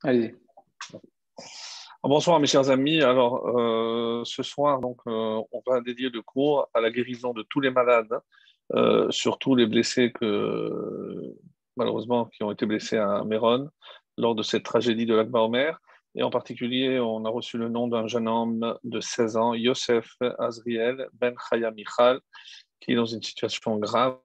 Allez. Bonsoir mes chers amis. Alors ce soir on va dédier le cours à la guérison de tous les malades, surtout les blessés malheureusement qui ont été blessés à Méron lors de cette tragédie de l'Akba Omer. Et en particulier, on a reçu le nom d'un jeune homme de 16 ans, Yosef Azriel Ben Chaya Michal, qui est dans une situation grave.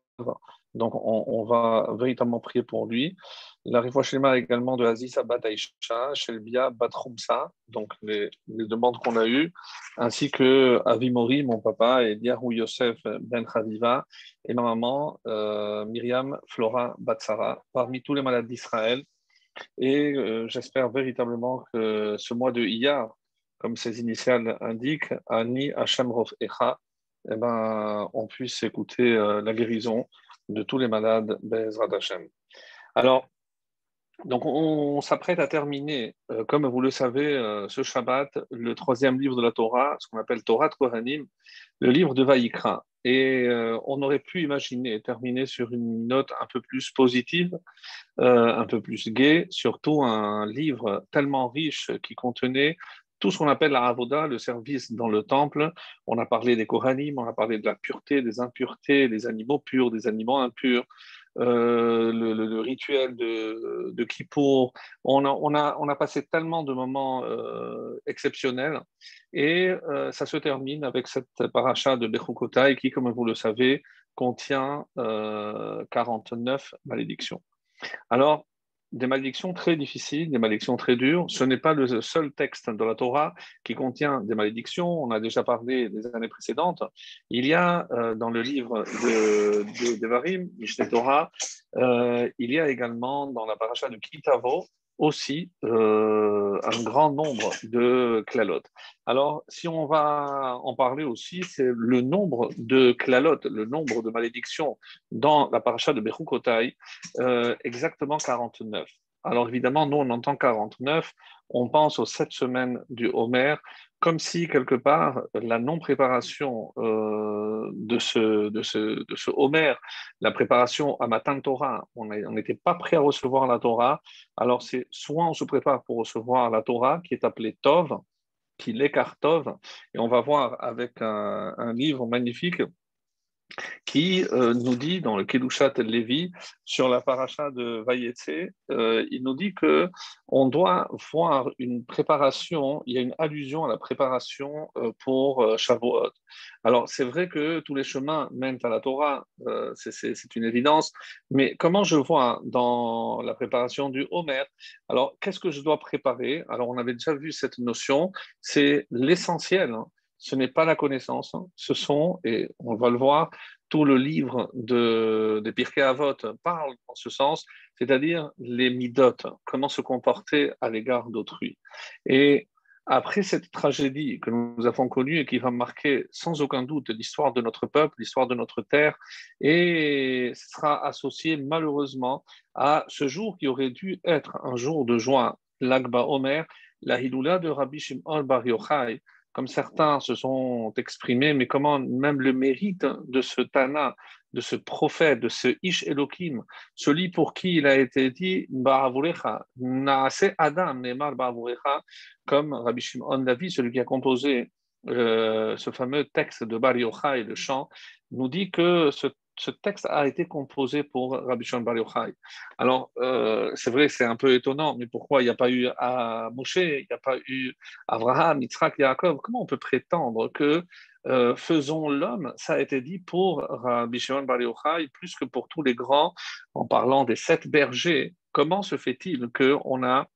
Donc, on va véritablement prier pour lui. La Refoua Shlema également de Aziza Bat Aïcha, Shelbia Bat Khoumsa, donc les demandes qu'on a eues, ainsi que Avimori, mon papa, et Diarou Yosef Ben Khadiva, et ma maman, Myriam Flora Batsara, parmi tous les malades d'Israël. Et j'espère véritablement que ce mois de Iyar, comme ses initiales indiquent, Ani Hashem Rof Echa, eh ben, on puisse écouter la guérison de tous les malades Be'ezrat Hashem. Alors, donc on s'apprête à terminer, comme vous le savez, ce Shabbat, le troisième livre de la Torah, ce qu'on appelle Torah Kohanim, le livre de Vaïkra. Et on aurait pu imaginer terminer sur une note un peu plus positive, un peu plus gai, surtout un livre tellement riche qui contenait tout ce qu'on appelle la avoda, le service dans le temple. On a parlé des Kohanim, on a parlé de la pureté, des impuretés, des animaux purs, des animaux impurs, le rituel de Kippour. On a passé tellement de moments exceptionnels et ça se termine avec cette paracha de Bechukotai qui, comme vous le savez, contient 49 malédictions. Alors, des malédictions très difficiles, des malédictions très dures. Ce n'est pas le seul texte de la Torah qui contient des malédictions. On a déjà parlé des années précédentes. Il y a dans le livre de Devarim, Mishneh Torah, il y a également dans la paracha de Kitavo aussi un grand nombre de klalot. Alors, si on va en parler aussi, c'est le nombre de klalot, le nombre de malédictions dans la paracha de Bechukotai, exactement 49. Alors évidemment, nous, on entend 49, on pense aux 7 semaines du Homer, comme si, quelque part, la non-préparation de ce Homer, la préparation à Matan Torah, on n'était pas prêt à recevoir la Torah, alors c'est soit on se prépare pour recevoir la Torah, qui est appelée Tov, qui l'écart Tov, et on va voir avec un livre magnifique qui nous dit dans le Kedushat Lévi, sur la paracha de Vayetse, il nous dit que on doit voir une préparation, il y a une allusion à la préparation pour Shavuot. Alors, c'est vrai que tous les chemins mènent à la Torah, c'est une évidence, mais comment je vois dans la préparation du Homer, alors qu'est-ce que je dois préparer? Alors, on avait déjà vu cette notion, c'est l'essentiel, hein. Ce n'est pas la connaissance, hein. Ce sont, et on va le voir, tout le livre des Pirkei Avot parle en ce sens, c'est-à-dire les midot, comment se comporter à l'égard d'autrui. Et après cette tragédie que nous avons connue et qui va marquer sans aucun doute l'histoire de notre peuple, l'histoire de notre terre, et sera associé malheureusement à ce jour qui aurait dû être un jour de joie, l'Akba Omer, la Hiloula de Rabbi Shimon Bar Yochai, comme certains se sont exprimés, mais comment même le mérite de ce Tana, de ce prophète, de ce Ish Elohim, celui pour qui il a été dit Ba'avurecha, Naase Adam, Neymar Ba'avurecha, comme Rabbi Shimon Lavi, celui qui a composé ce fameux texte de Bar Yochai, le chant, nous dit que ce texte a été composé pour Rabbi Shimon Bar Yochai. Alors, c'est vrai, c'est un peu étonnant, mais pourquoi il n'y a pas eu à Moshe, il n'y a pas eu Abraham, Yitzhak, Yaakov? Comment on peut prétendre que faisons l'homme, ça a été dit pour Rabbi Shimon Bar Yochai, plus que pour tous les grands, en parlant des 7 bergers? Comment se fait-il qu'on a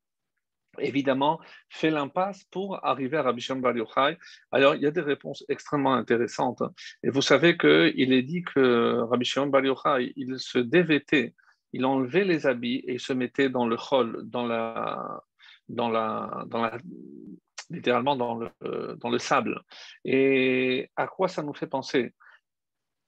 évidemment fait l'impasse pour arriver à Rabbi Shimon Bar Yochai? Alors, il y a des réponses extrêmement intéressantes. Et vous savez qu'il est dit que Rabbi Shimon Bar Yochai, il se dévêtait, il enlevait les habits et il se mettait dans le chol, dans la littéralement dans le sable. Et à quoi ça nous fait penser?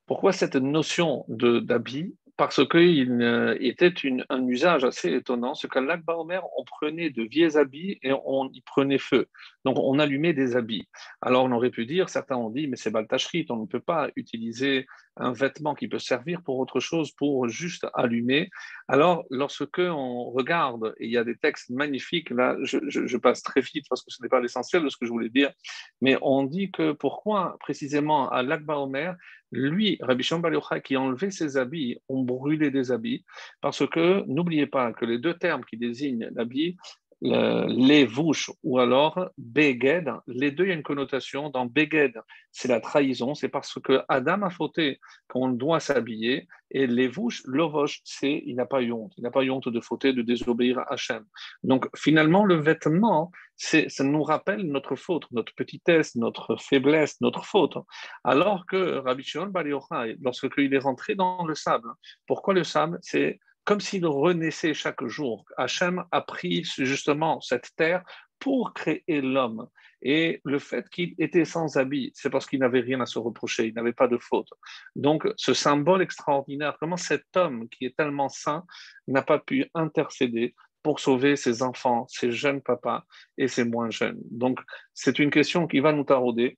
Pourquoi cette notion d'habit? Parce qu'il était un usage assez étonnant, c'est qu'à l'Akba Omer, on prenait de vieux habits et on y prenait feu. Donc on allumait des habits. Alors on aurait pu dire, certains ont dit, mais c'est Baltachrit, on ne peut pas utiliser un vêtement qui peut servir pour autre chose, pour juste allumer. Alors, lorsque on regarde, et il y a des textes magnifiques, là, je passe très vite parce que ce n'est pas l'essentiel de ce que je voulais dire, mais on dit que pourquoi précisément à l'Akba Omer, lui, Rabbi Shimon Bar Yochai, qui enlevait ses habits, ont brûlé des habits, parce que n'oubliez pas que les deux termes qui désignent l'habit, les vouches ou alors beged, les deux, il y a une connotation. Dans beged, c'est la trahison, c'est parce que Adam a fauté qu'on doit s'habiller, et les vouches, lovosh, c'est il n'a pas eu honte, il n'a pas eu honte de fauter, de désobéir à Hachem. Donc finalement, le vêtement, ça nous rappelle notre faute, notre petitesse, notre faiblesse, notre faute. Alors que Rabbi Shimon Bar Yochai, lorsqu'il est rentré dans le sable, pourquoi le sable? C'est comme s'il renaissait chaque jour. Hachem a pris justement cette terre pour créer l'homme. Et le fait qu'il était sans habit, c'est parce qu'il n'avait rien à se reprocher, il n'avait pas de faute. Donc, ce symbole extraordinaire, comment cet homme qui est tellement saint n'a pas pu intercéder pour sauver ses enfants, ses jeunes papas et ses moins jeunes. Donc, c'est une question qui va nous tarauder.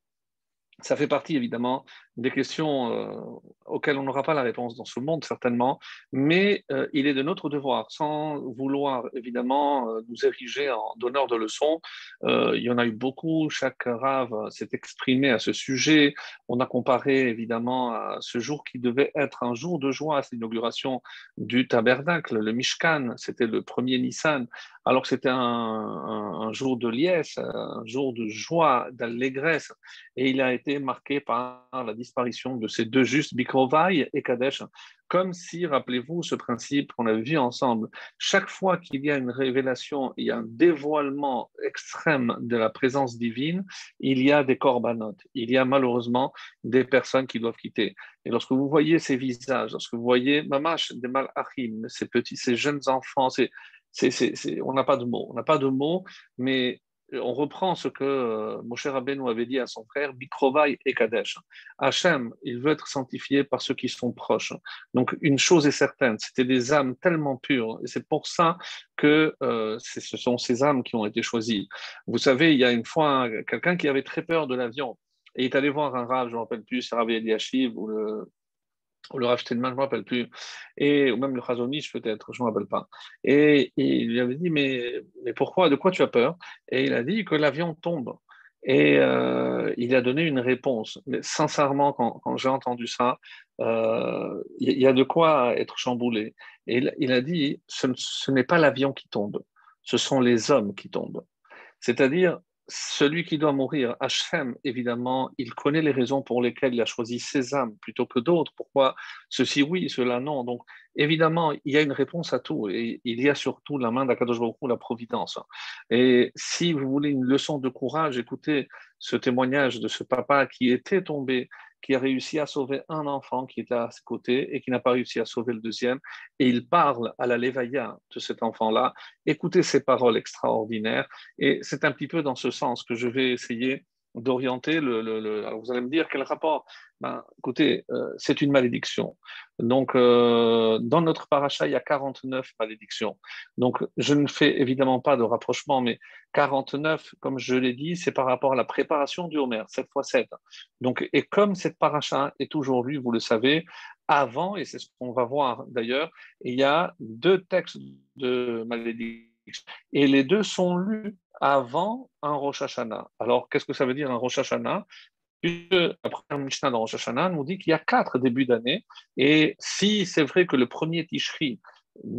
Ça fait partie évidemment des questions auxquelles on n'aura pas la réponse dans ce monde certainement, mais il est de notre devoir, sans vouloir évidemment nous ériger en donneur de leçons. Il y en a eu beaucoup, chaque rave s'est exprimé à ce sujet. On a comparé évidemment à ce jour qui devait être un jour de joie, c'est l'inauguration du tabernacle, le Mishkan, c'était le premier Nissan, alors que c'était un jour de liesse, un jour de joie, d'allégresse, et il a été marqué par la disparition de ces deux justes, Bikrovai et Kadesh, comme si, rappelez-vous, ce principe qu'on avait vu ensemble, chaque fois qu'il y a une révélation, il y a un dévoilement extrême de la présence divine, il y a des corbanotes, il y a malheureusement des personnes qui doivent quitter. Et lorsque vous voyez ces visages, lorsque vous voyez Mamash, des Malachim, ces petits, ces jeunes enfants, on n'a pas de mots, on n'a pas de mots, mais on reprend ce que Moshe Rabbeinu avait dit à son frère, Bikrovai et Kadesh. Hachem, il veut être sanctifié par ceux qui sont proches. Donc, une chose est certaine, c'était des âmes tellement pures, et c'est pour ça que ce sont ces âmes qui ont été choisies. Vous savez, il y a une fois quelqu'un qui avait très peur de l'avion, et il est allé voir un rave, je ne me rappelle plus, c'est Rav Eliashiv ou le Rav Steinman, je ne me rappelle plus, ou même le Chazonish peut-être, je ne me rappelle pas. Et il lui avait dit, mais pourquoi, de quoi tu as peur? Et il a dit que l'avion tombe. Et il a donné une réponse. Mais sincèrement, quand j'ai entendu ça, il y a de quoi être chamboulé. Et il a dit, ce n'est pas l'avion qui tombe, ce sont les hommes qui tombent. C'est-à-dire, celui qui doit mourir, Hachem, évidemment, il connaît les raisons pour lesquelles il a choisi ces âmes plutôt que d'autres. Pourquoi ceci oui, cela non. Donc, évidemment, il y a une réponse à tout. Et il y a surtout la main d'Akadosh Baruch Hu, la providence. Et si vous voulez une leçon de courage, écoutez ce témoignage de ce papa qui était tombé, qui a réussi à sauver un enfant qui était à ses côtés et qui n'a pas réussi à sauver le deuxième. Et il parle à la Lévaïa de cet enfant-là. Écoutez ces paroles extraordinaires. Et c'est un petit peu dans ce sens que je vais essayer d'orienter Alors vous allez me dire quel rapport? Ben, écoutez, c'est une malédiction. Donc, dans notre paracha, il y a 49 malédictions. Donc, je ne fais évidemment pas de rapprochement, mais 49, comme je l'ai dit, c'est par rapport à la préparation du Homer, 7 fois 7. Donc, et comme cette paracha est toujours lue, vous le savez, avant, et c'est ce qu'on va voir d'ailleurs, il y a deux textes de malédiction et les deux sont lus avant un Rosh Hashanah. Alors, qu'est-ce que ça veut dire un Rosh Hashanah? Puisque la première Mishnah dans Rosh Hashanah nous dit qu'il y a 4 débuts d'année. Et si c'est vrai que le premier Tishri,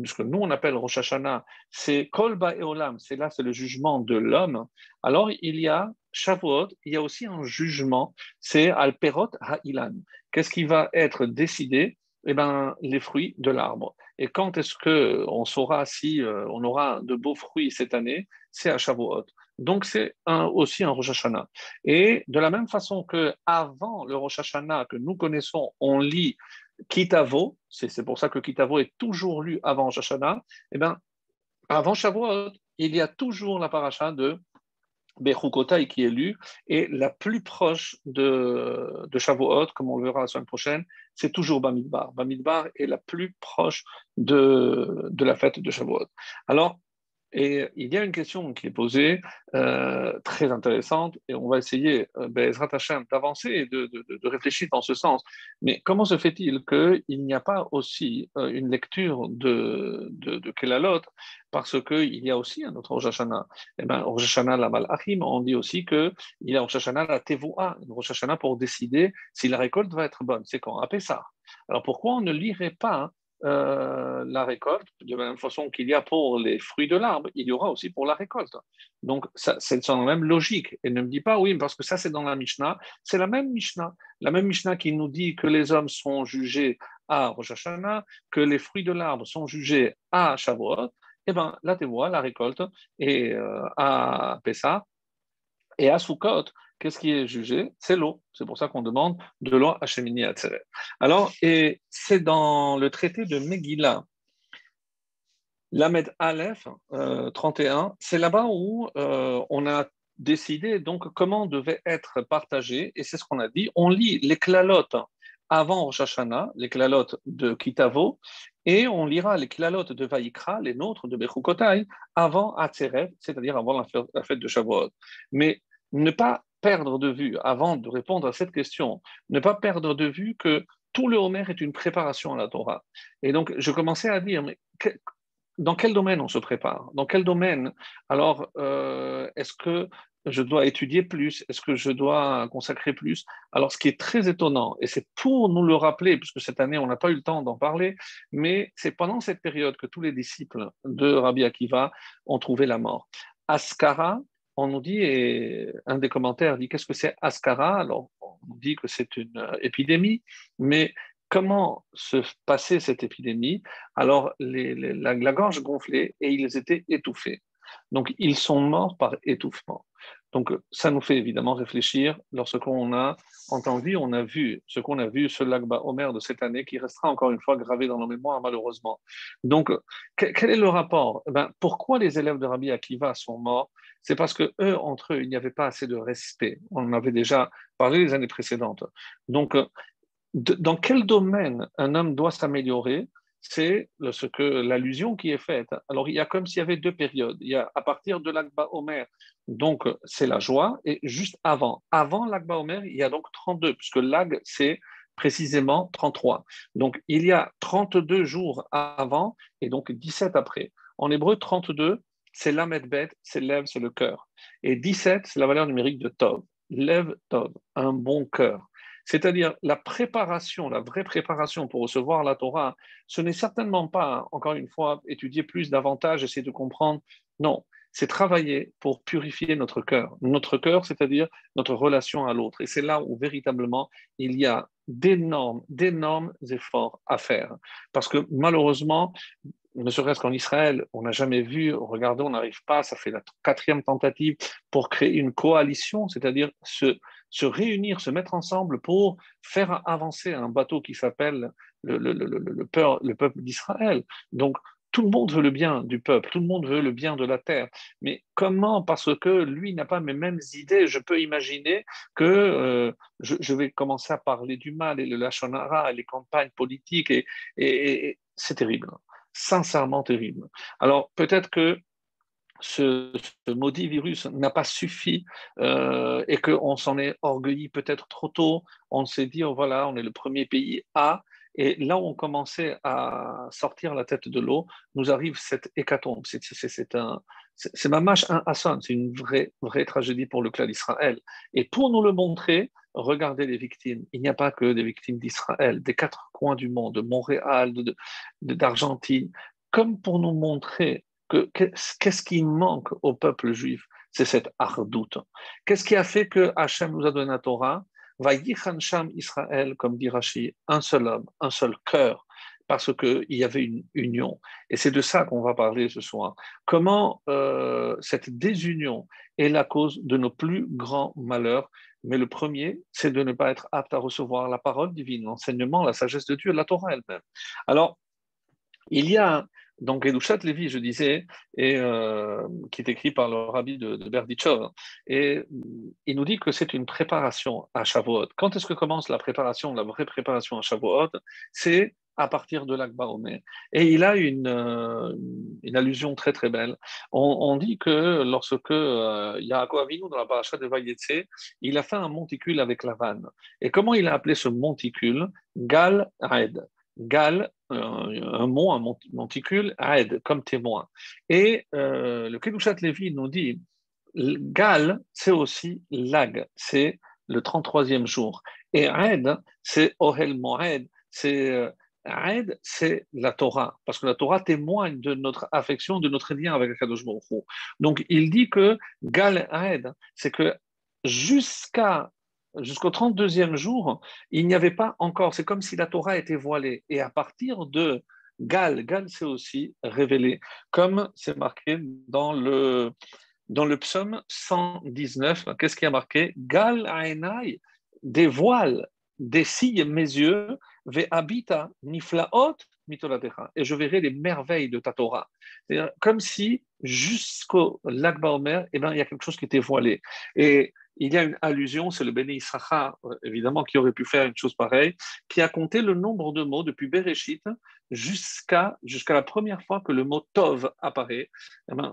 ce que nous on appelle Rosh Hashanah, c'est Kol Ba'eolam, c'est le jugement de l'homme, alors il y a Shavuot, il y a aussi un jugement, c'est Al-Perot Ha'ilan. Qu'est-ce qui va être décidé? Eh ben, les fruits de l'arbre. Et quand est-ce qu'on saura si on aura de beaux fruits cette année? C'est à Shavuot. Donc c'est aussi un Rosh Hashanah. Et de la même façon que avant le Rosh Hashanah que nous connaissons, on lit Kitavo, c'est pour ça que Kitavo est toujours lu avant Rosh Hashanah, et bien avant Shavuot, il y a toujours la paracha de Bechukotai qui est lue, et la plus proche de Shavuot, comme on le verra la semaine prochaine, c'est toujours Bamidbar. Bamidbar est la plus proche de la fête de Shavuot. Alors, Et il y a une question qui est posée, très intéressante, et on va essayer, Be'ezrat Hashem, d'avancer et de réfléchir dans ce sens. Mais comment se fait-il qu'il n'y a pas aussi une lecture de Kelalot, parce qu'il y a aussi un autre Rosh Hashanah? Eh bien, Rosh Hashanah la Malachim, on dit aussi qu'il y a Rosh Hashanah la Tevoua, une Rosh Hashanah pour décider si la récolte va être bonne. C'est quand? À Pessah. Alors pourquoi on ne lirait pas la récolte, de la même façon qu'il y a pour les fruits de l'arbre, il y aura aussi pour la récolte. Donc, ça, c'est dans la même logique. Et ne me dis pas, oui, parce que ça, c'est dans la Mishnah. C'est la même Mishnah. La même Mishnah qui nous dit que les hommes sont jugés à Rosh Hashanah, que les fruits de l'arbre sont jugés à Shavuot. Eh bien, là, tu vois, la récolte est à Pessah. Et à Sukkot, qu'est-ce qui est jugé? C'est l'eau. C'est pour ça qu'on demande de l'eau à Shemini Atzeret. Alors, et c'est dans le traité de Megillah, Lamed Aleph 31, c'est là-bas où on a décidé donc comment devait être partagé, et c'est ce qu'on a dit. On lit les klalotes avant Rosh Hashanah, les klalotes de Kitavo, et on lira les klalotes de Vaïkra, les nôtres de Bechukotai, avant Atzeret, c'est-à-dire avant la fête de Shavuot. Mais ne pas perdre de vue, avant de répondre à cette question, ne pas perdre de vue que tout le Homer est une préparation à la Torah. Et donc, je commençais à dire, mais dans quel domaine on se prépare? Dans quel domaine? Alors, est-ce que je dois étudier plus? Est-ce que je dois consacrer plus? Alors, ce qui est très étonnant, et c'est pour nous le rappeler, puisque cette année, on n'a pas eu le temps d'en parler, mais c'est pendant cette période que tous les disciples de Rabbi Akiva ont trouvé la mort. Ascara, on nous dit, et un des commentaires dit, qu'est-ce que c'est Ascara? Alors, on nous dit que c'est une épidémie, mais comment se passait cette épidémie? Alors, la gorge gonflait et ils étaient étouffés. Donc, ils sont morts par étouffement. Donc, ça nous fait évidemment réfléchir lorsqu'on a entendu, on a vu ce qu'on a vu, ce Lag Omer de cette année qui restera encore une fois gravé dans nos mémoires, malheureusement. Donc, quel est le rapport? Pourquoi les élèves de Rabbi Akiva sont morts? C'est parce que eux, entre eux, il n'y avait pas assez de respect. On en avait déjà parlé les années précédentes. Donc, dans quel domaine un homme doit s'améliorer, c'est ce que l'allusion qui est faite. Alors, il y a comme s'il y avait deux périodes. Il y a à partir de l'Akba Omer, donc c'est la joie, et juste avant. Avant l'Akba Omer, il y a donc 32, puisque l'Ag, c'est précisément 33. Donc, il y a 32 jours avant et donc 17 après. En hébreu, 32, c'est l'Amed Bet, c'est l'Ev, c'est le cœur. Et 17, c'est la valeur numérique de Tov. L'Ev Tov, un bon cœur. C'est-à-dire la préparation, la vraie préparation pour recevoir la Torah, ce n'est certainement pas, encore une fois, étudier plus davantage, essayer de comprendre. Non, c'est travailler pour purifier notre cœur. Notre cœur, c'est-à-dire notre relation à l'autre. Et c'est là où véritablement il y a d'énormes efforts à faire. Parce que malheureusement, ne serait-ce qu'en Israël, on n'a jamais vu, regardez, on n'arrive pas, ça fait la quatrième tentative pour créer une coalition, c'est-à-dire se réunir, se mettre ensemble pour faire avancer un bateau qui s'appelle le peuple d'Israël. Donc, tout le monde veut le bien du peuple, tout le monde veut le bien de la terre. Mais comment? Parce que lui n'a pas mes mêmes idées. Je peux imaginer que je vais commencer à parler du mal et le lachon hara et les campagnes politiques et c'est terrible, sincèrement terrible. Alors peut-être que ce maudit virus n'a pas suffi et qu'on s'en est orgueilli peut-être trop tôt. On s'est dit, oh, voilà, on est le premier pays à. Et là où on commençait à sortir la tête de l'eau, nous arrive cette hécatombe. C'est mamash un Hassan, c'est une vraie tragédie pour le clan d'Israël. Et pour nous le montrer, regardez les victimes. Il n'y a pas que des victimes d'Israël, des quatre coins du monde, de Montréal, d'Argentine, comme pour nous montrer qu'est-ce qui manque au peuple juif? C'est cette ardoute. Qu'est-ce qui a fait que Hachem nous a donné la Torah? Vaïchan Sham Israël, comme dit Rashi, un seul homme, un seul cœur, parce qu'il y avait une union. Et c'est de ça qu'on va parler ce soir. Comment cette désunion est la cause de nos plus grands malheurs. Mais le premier, c'est de ne pas être apte à recevoir la parole divine, l'enseignement, la sagesse de Dieu, la Torah elle-même. Alors, il y a donc Edushat Levi, je disais, et, qui est écrit par le rabbi de Berdichov, et il nous dit que c'est une préparation à Shavuot. Quand est-ce que commence la préparation, la vraie préparation à Shavuot? C'est à partir de l'Akba Omer. Et il a une allusion très très belle. On dit que lorsque Yaakov Avinu, dans la paracha de Vayetse, il a fait un monticule avec la vanne. Et comment il a appelé ce monticule? Gal Aed. Gal, un mot, un monticule, Aed, comme témoin. Et le Kedushat Lévi nous dit, Gal, c'est aussi Lag, c'est le 33e jour. Et Aed, c'est Ohel Moed, Aed, c'est la Torah, parce que la Torah témoigne de notre affection, de notre lien avec Akadosh Baruch Hu. Donc il dit que Gal Aed, c'est que jusqu'au 32e jour, il n'y avait pas encore, c'est comme si la Torah était voilée. Et à partir de Gal c'est aussi révélé, comme c'est marqué dans le psaume 119. Qu'est-ce qui a marqué? Gal Aenai, dévoile, dessille mes yeux, ve habita niflaot mitolatecha, et je verrai les merveilles de ta Torah. C'est-à-dire, comme si jusqu'au lac Baomer, il y a quelque chose qui était voilé. Et il y a une allusion, c'est le Béni Issachar, évidemment, qui aurait pu faire une chose pareille, qui a compté le nombre de mots depuis Bereshit jusqu'à la première fois que le mot Tov apparaît.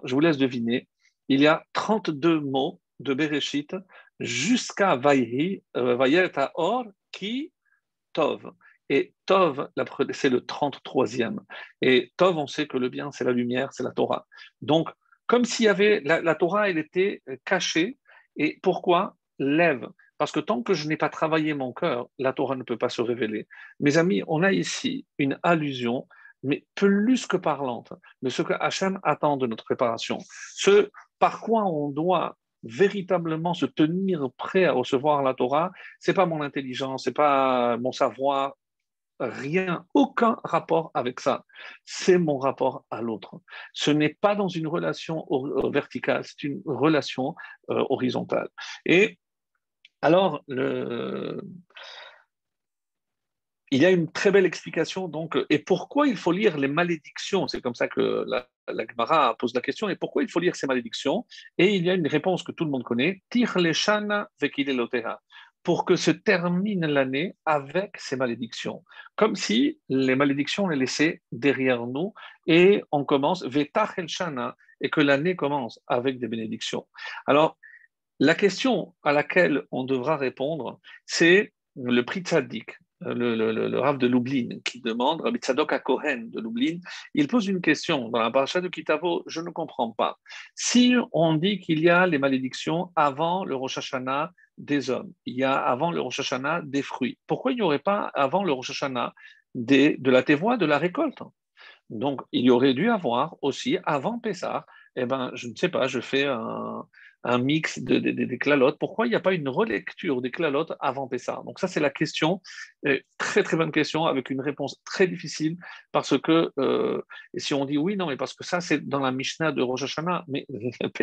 Je vous laisse deviner. Il y a 32 mots de Bereshit jusqu'à Vayhi, Vayel Taor, qui Tov. Et Tov, c'est le 33e. Et Tov, on sait que le bien, c'est la lumière, c'est la Torah. Donc, comme s'il y avait, la Torah, elle était cachée. Et pourquoi? Lève. Parce que tant que je n'ai pas travaillé mon cœur, la Torah ne peut pas se révéler. Mes amis, on a ici une allusion, mais plus que parlante, de ce que Hachem attend de notre préparation. Ce par quoi on doit véritablement se tenir prêt à recevoir la Torah, c'est pas mon intelligence, c'est pas mon savoir, rien, aucun rapport avec ça. C'est mon rapport à l'autre. Ce n'est pas dans une relation verticale, c'est une relation horizontale. Et alors, il y a une très belle explication, donc, et pourquoi il faut lire les malédictions? C'est comme ça que la Gemara pose la question, et pourquoi il faut lire ces malédictions? Et il y a une réponse que tout le monde connaît, Tir leshana vekileloteha, pour que se termine l'année avec ces malédictions. Comme si les malédictions, on les laissait derrière nous, et on commence, vetach el shana, et que l'année commence avec des bénédictions. Alors, la question à laquelle on devra répondre, c'est le prix tzaddik, le Rav de Lublin, qui demande, Rabbi Tzadok à Kohen de Lublin, il pose une question dans la paracha de Kitavo, je ne comprends pas. Si on dit qu'il y a les malédictions avant le Rosh Hashanah des hommes, il y a avant le Rosh Hashanah des fruits, pourquoi il n'y aurait pas avant le Rosh Hashanah de la tevoa, de la récolte? Donc, il y aurait dû avoir aussi, avant Pessah, je ne sais pas, je fais un mix des klalotes. Pourquoi il n'y a pas une relecture des klalotes avant Pessah? Donc, ça, c'est la question, très très bonne question, avec une réponse très difficile, parce que, et si on dit oui, non, mais parce que ça, c'est dans la Mishnah de Rosh Hashanah, mais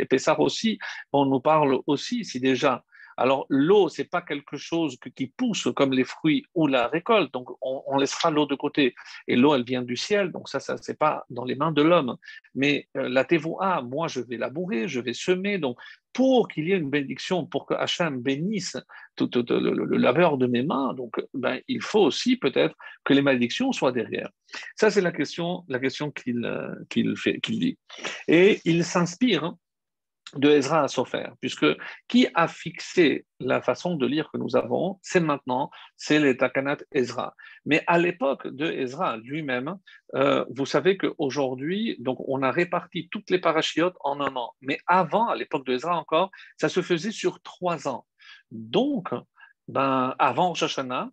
Pessah aussi, on nous parle aussi, si déjà. Alors, l'eau, ce n'est pas quelque chose qui pousse comme les fruits ou la récolte, donc on laissera l'eau de côté. Et l'eau, elle vient du ciel, donc ça c'est pas dans les mains de l'homme. Mais la tevoa, moi, je vais labourer, je vais semer, donc pour qu'il y ait une bénédiction, pour que Hachem bénisse tout le labeur de mes mains, donc il faut aussi peut-être que les malédictions soient derrière. Ça, c'est la question qu'il dit. Et il s'inspire de Ezra à Sofer, puisque qui a fixé la façon de lire que nous avons, c'est maintenant, c'est les Takanat Ezra. Mais à l'époque de Ezra lui-même, vous savez qu'aujourd'hui, donc on a réparti toutes les parachiotes en un an. Mais avant, à l'époque de Ezra encore, ça se faisait sur 3 ans. Donc, avant Rosh Hashanah,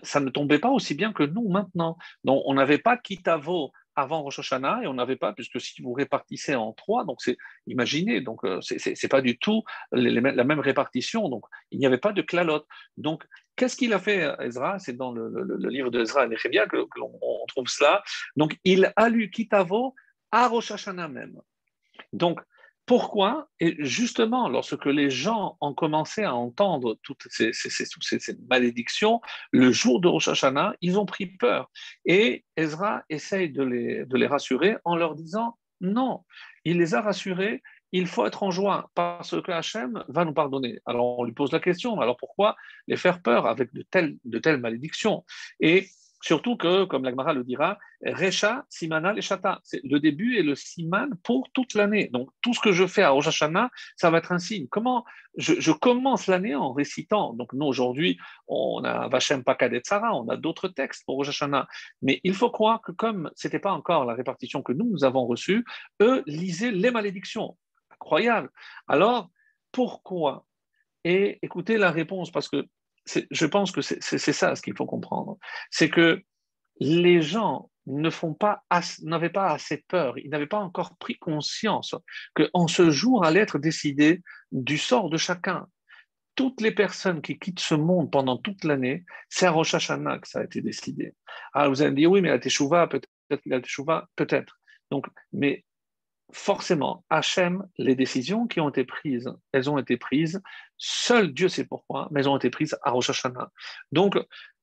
ça ne tombait pas aussi bien que nous maintenant. Donc, on n'avait pas Kitavo avant Rosh Hashanah et on n'avait pas, puisque si vous répartissez en 3, donc imaginez, donc c'est pas du tout la même répartition, donc il n'y avait pas de clalote. Donc, qu'est-ce qu'il a fait Ezra? C'est dans le livre de Ezra et Néhémia que l'on trouve cela. Donc, il a lu Kitavo à Rosh Hashanah même. Donc, pourquoi? Et justement, lorsque les gens ont commencé à entendre toutes ces malédictions, le jour de Rosh Hashanah, ils ont pris peur. Et Ezra essaye de les rassurer en leur disant non. Il les a rassurés, il faut être en joie parce que Hachem va nous pardonner. Alors on lui pose la question, alors pourquoi les faire peur avec de telles malédictions? Et Surtout que, comme la Gemara le dira, Recha, Simana, Leshata, c'est le début et le Siman pour toute l'année. Donc, tout ce que je fais à Rosh Hashanah, ça va être un signe. Comment je commence l'année en récitant. Donc, nous, aujourd'hui, on a Vachem Pakadet Sarah, on a d'autres textes pour Rosh Hashanah. Mais il faut croire que comme ce n'était pas encore la répartition que nous avons reçue, eux lisaient les malédictions. Incroyable. Alors, pourquoi? Et écoutez la réponse, parce que je pense que c'est ça ce qu'il faut comprendre. C'est que les gens n'avaient pas assez peur, ils n'avaient pas encore pris conscience qu'en ce jour allait être décidé du sort de chacun. Toutes les personnes qui quittent ce monde pendant toute l'année, c'est à Rosh Hashanah que ça a été décidé. Alors vous allez me dire, oui, mais la Teshuvah, peut-être la Teshuvah, peut-être. Donc, mais forcément, Hachem, les décisions qui ont été prises, elles ont été prises, seul Dieu sait pourquoi, mais elles ont été prises à Rosh Hashanah. Donc,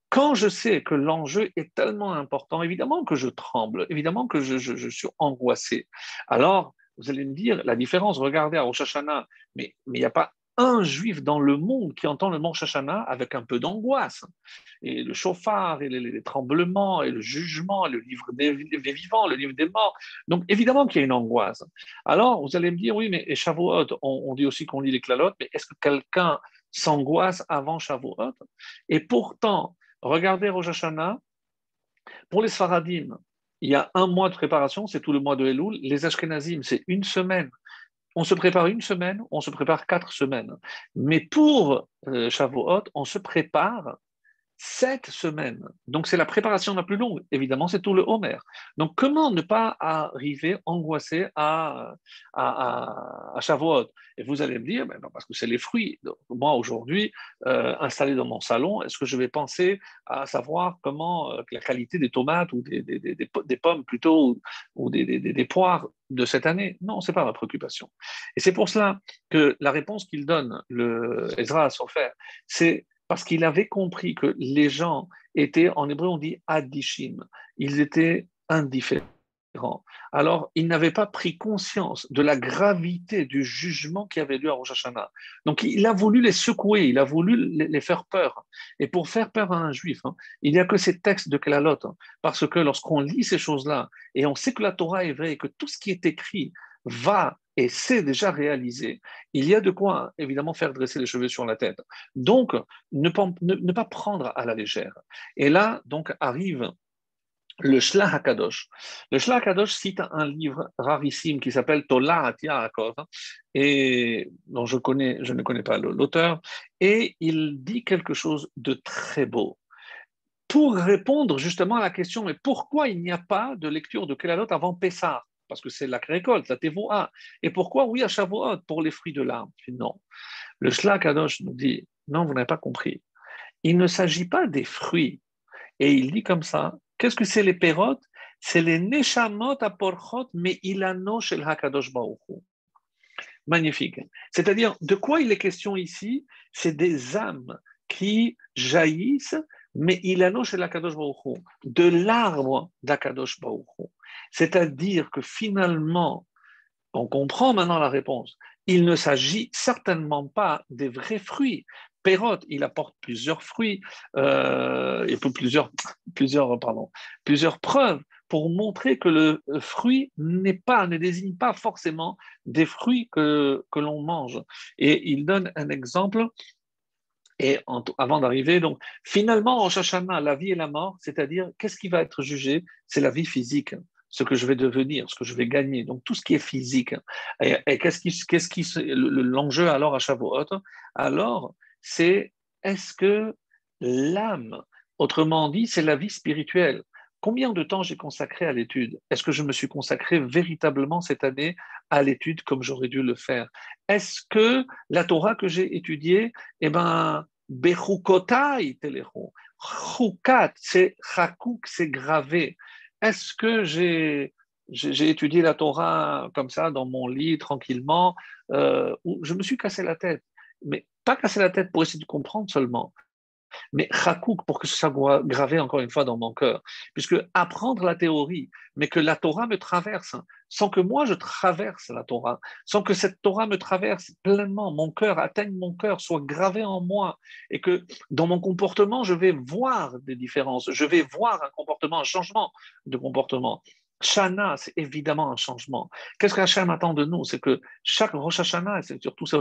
quand je sais que l'enjeu est tellement important, évidemment que je tremble, évidemment que je suis angoissé. Alors, vous allez me dire, la différence, regardez à Rosh Hashanah, mais il n'y a pas un juif dans le monde qui entend le mot Rosh Hashanah avec un peu d'angoisse. Et le chauffard, et les tremblements, et le jugement, et le livre des vivants, le livre des morts. Donc, évidemment qu'il y a une angoisse. Alors, vous allez me dire, oui, mais et Shavuot, on dit aussi qu'on lit les clalotes, mais est-ce que quelqu'un s'angoisse avant Shavuot? Et pourtant, regardez Rosh Hashanah, pour les Sfaradim, il y a un mois de préparation, c'est tout le mois de Elul. Les Ashkenazim, c'est une semaine. On se prépare une semaine, on se prépare 4 semaines. Mais pour Shavuot, on se prépare 7 semaines. Donc, c'est la préparation la plus longue. Évidemment, c'est tout le Homer. Donc, comment ne pas arriver angoissé à Shavuot? Et vous allez me dire, ben non, parce que c'est les fruits. Donc, moi, aujourd'hui, installé dans mon salon, est-ce que je vais penser à savoir comment la qualité des tomates ou des pommes plutôt, ou des poires de cette année? Non, ce n'est pas ma préoccupation. Et c'est pour cela que la réponse qu'il donne, le Ezra à Sofer, c'est parce qu'il avait compris que les gens étaient, en hébreu on dit adishim, ils étaient indifférents. Alors, il n'avait pas pris conscience de la gravité du jugement qui avait lieu à Rosh Hashanah. Donc, il a voulu les secouer, il a voulu les faire peur. Et pour faire peur à un juif, il n'y a que ces textes de Kelalot. Parce que lorsqu'on lit ces choses-là, et on sait que la Torah est vraie, et que tout ce qui est écrit va et c'est déjà réalisé, il y a de quoi évidemment faire dresser les cheveux sur la tête. Donc, ne pas prendre à la légère. Et là, donc, arrive le Shlach HaKadosh. Le Shlach HaKadosh cite un livre rarissime qui s'appelle Tolat Yaakov, et dont je ne connais pas l'auteur, et il dit quelque chose de très beau. Pour répondre justement à la question, mais pourquoi il n'y a pas de lecture de Kelalot avant Pessah? Parce que c'est la récolte, la Tevoa. Et pourquoi, oui, à Shavuot, pour les fruits de l'arbre? Non. Le Shlach HaKadosh nous dit, non, vous n'avez pas compris. Il ne s'agit pas des fruits. Et il dit comme ça, qu'est-ce que c'est les pérotes? C'est les neshamot aporchot mais ilano shel hakadosh baruch Hu. Magnifique. C'est-à-dire, de quoi il est question ici? C'est des âmes qui jaillissent, mais ilano shel hakadosh baruch Hu, de l'arbre d'Akadosh baruch Hu. C'est-à-dire que finalement, on comprend maintenant la réponse. Il ne s'agit certainement pas des vrais fruits. Perrot, il apporte plusieurs fruits et plusieurs preuves pour montrer que le fruit ne désigne pas forcément des fruits que l'on mange. Et il donne un exemple. Et avant d'arriver, donc, finalement, en Shashana, la vie et la mort, c'est-à-dire, qu'est-ce qui va être jugé? C'est la vie physique, ce que je vais devenir, ce que je vais gagner. Donc, tout ce qui est physique. Et l'enjeu alors à Shavuot? Alors, c'est est-ce que l'âme, autrement dit, c'est la vie spirituelle. Combien de temps j'ai consacré à l'étude? Est-ce que je me suis consacré véritablement cette année à l'étude comme j'aurais dû le faire? Est-ce que la Torah que j'ai étudiée, eh ben, Bechukotai telechu. Chukat, c'est chakouk, c'est gravé. Est-ce que j'ai étudié la Torah comme ça dans mon lit tranquillement, ou je me suis cassé la tête, mais pas cassé la tête pour essayer de comprendre seulement, mais chakouk pour que ce soit gravé encore une fois dans mon cœur. Puisque apprendre la théorie, mais que la Torah me traverse, sans que moi je traverse la Torah, sans que cette Torah me traverse pleinement, mon cœur atteigne mon cœur, soit gravé en moi, et que dans mon comportement, je vais voir des différences, je vais voir un comportement, un changement de comportement. Shana, c'est évidemment un changement. Qu'est-ce qu'Hachem attend de nous? C'est que chaque Rosh Hashanah, et c'est surtout ça,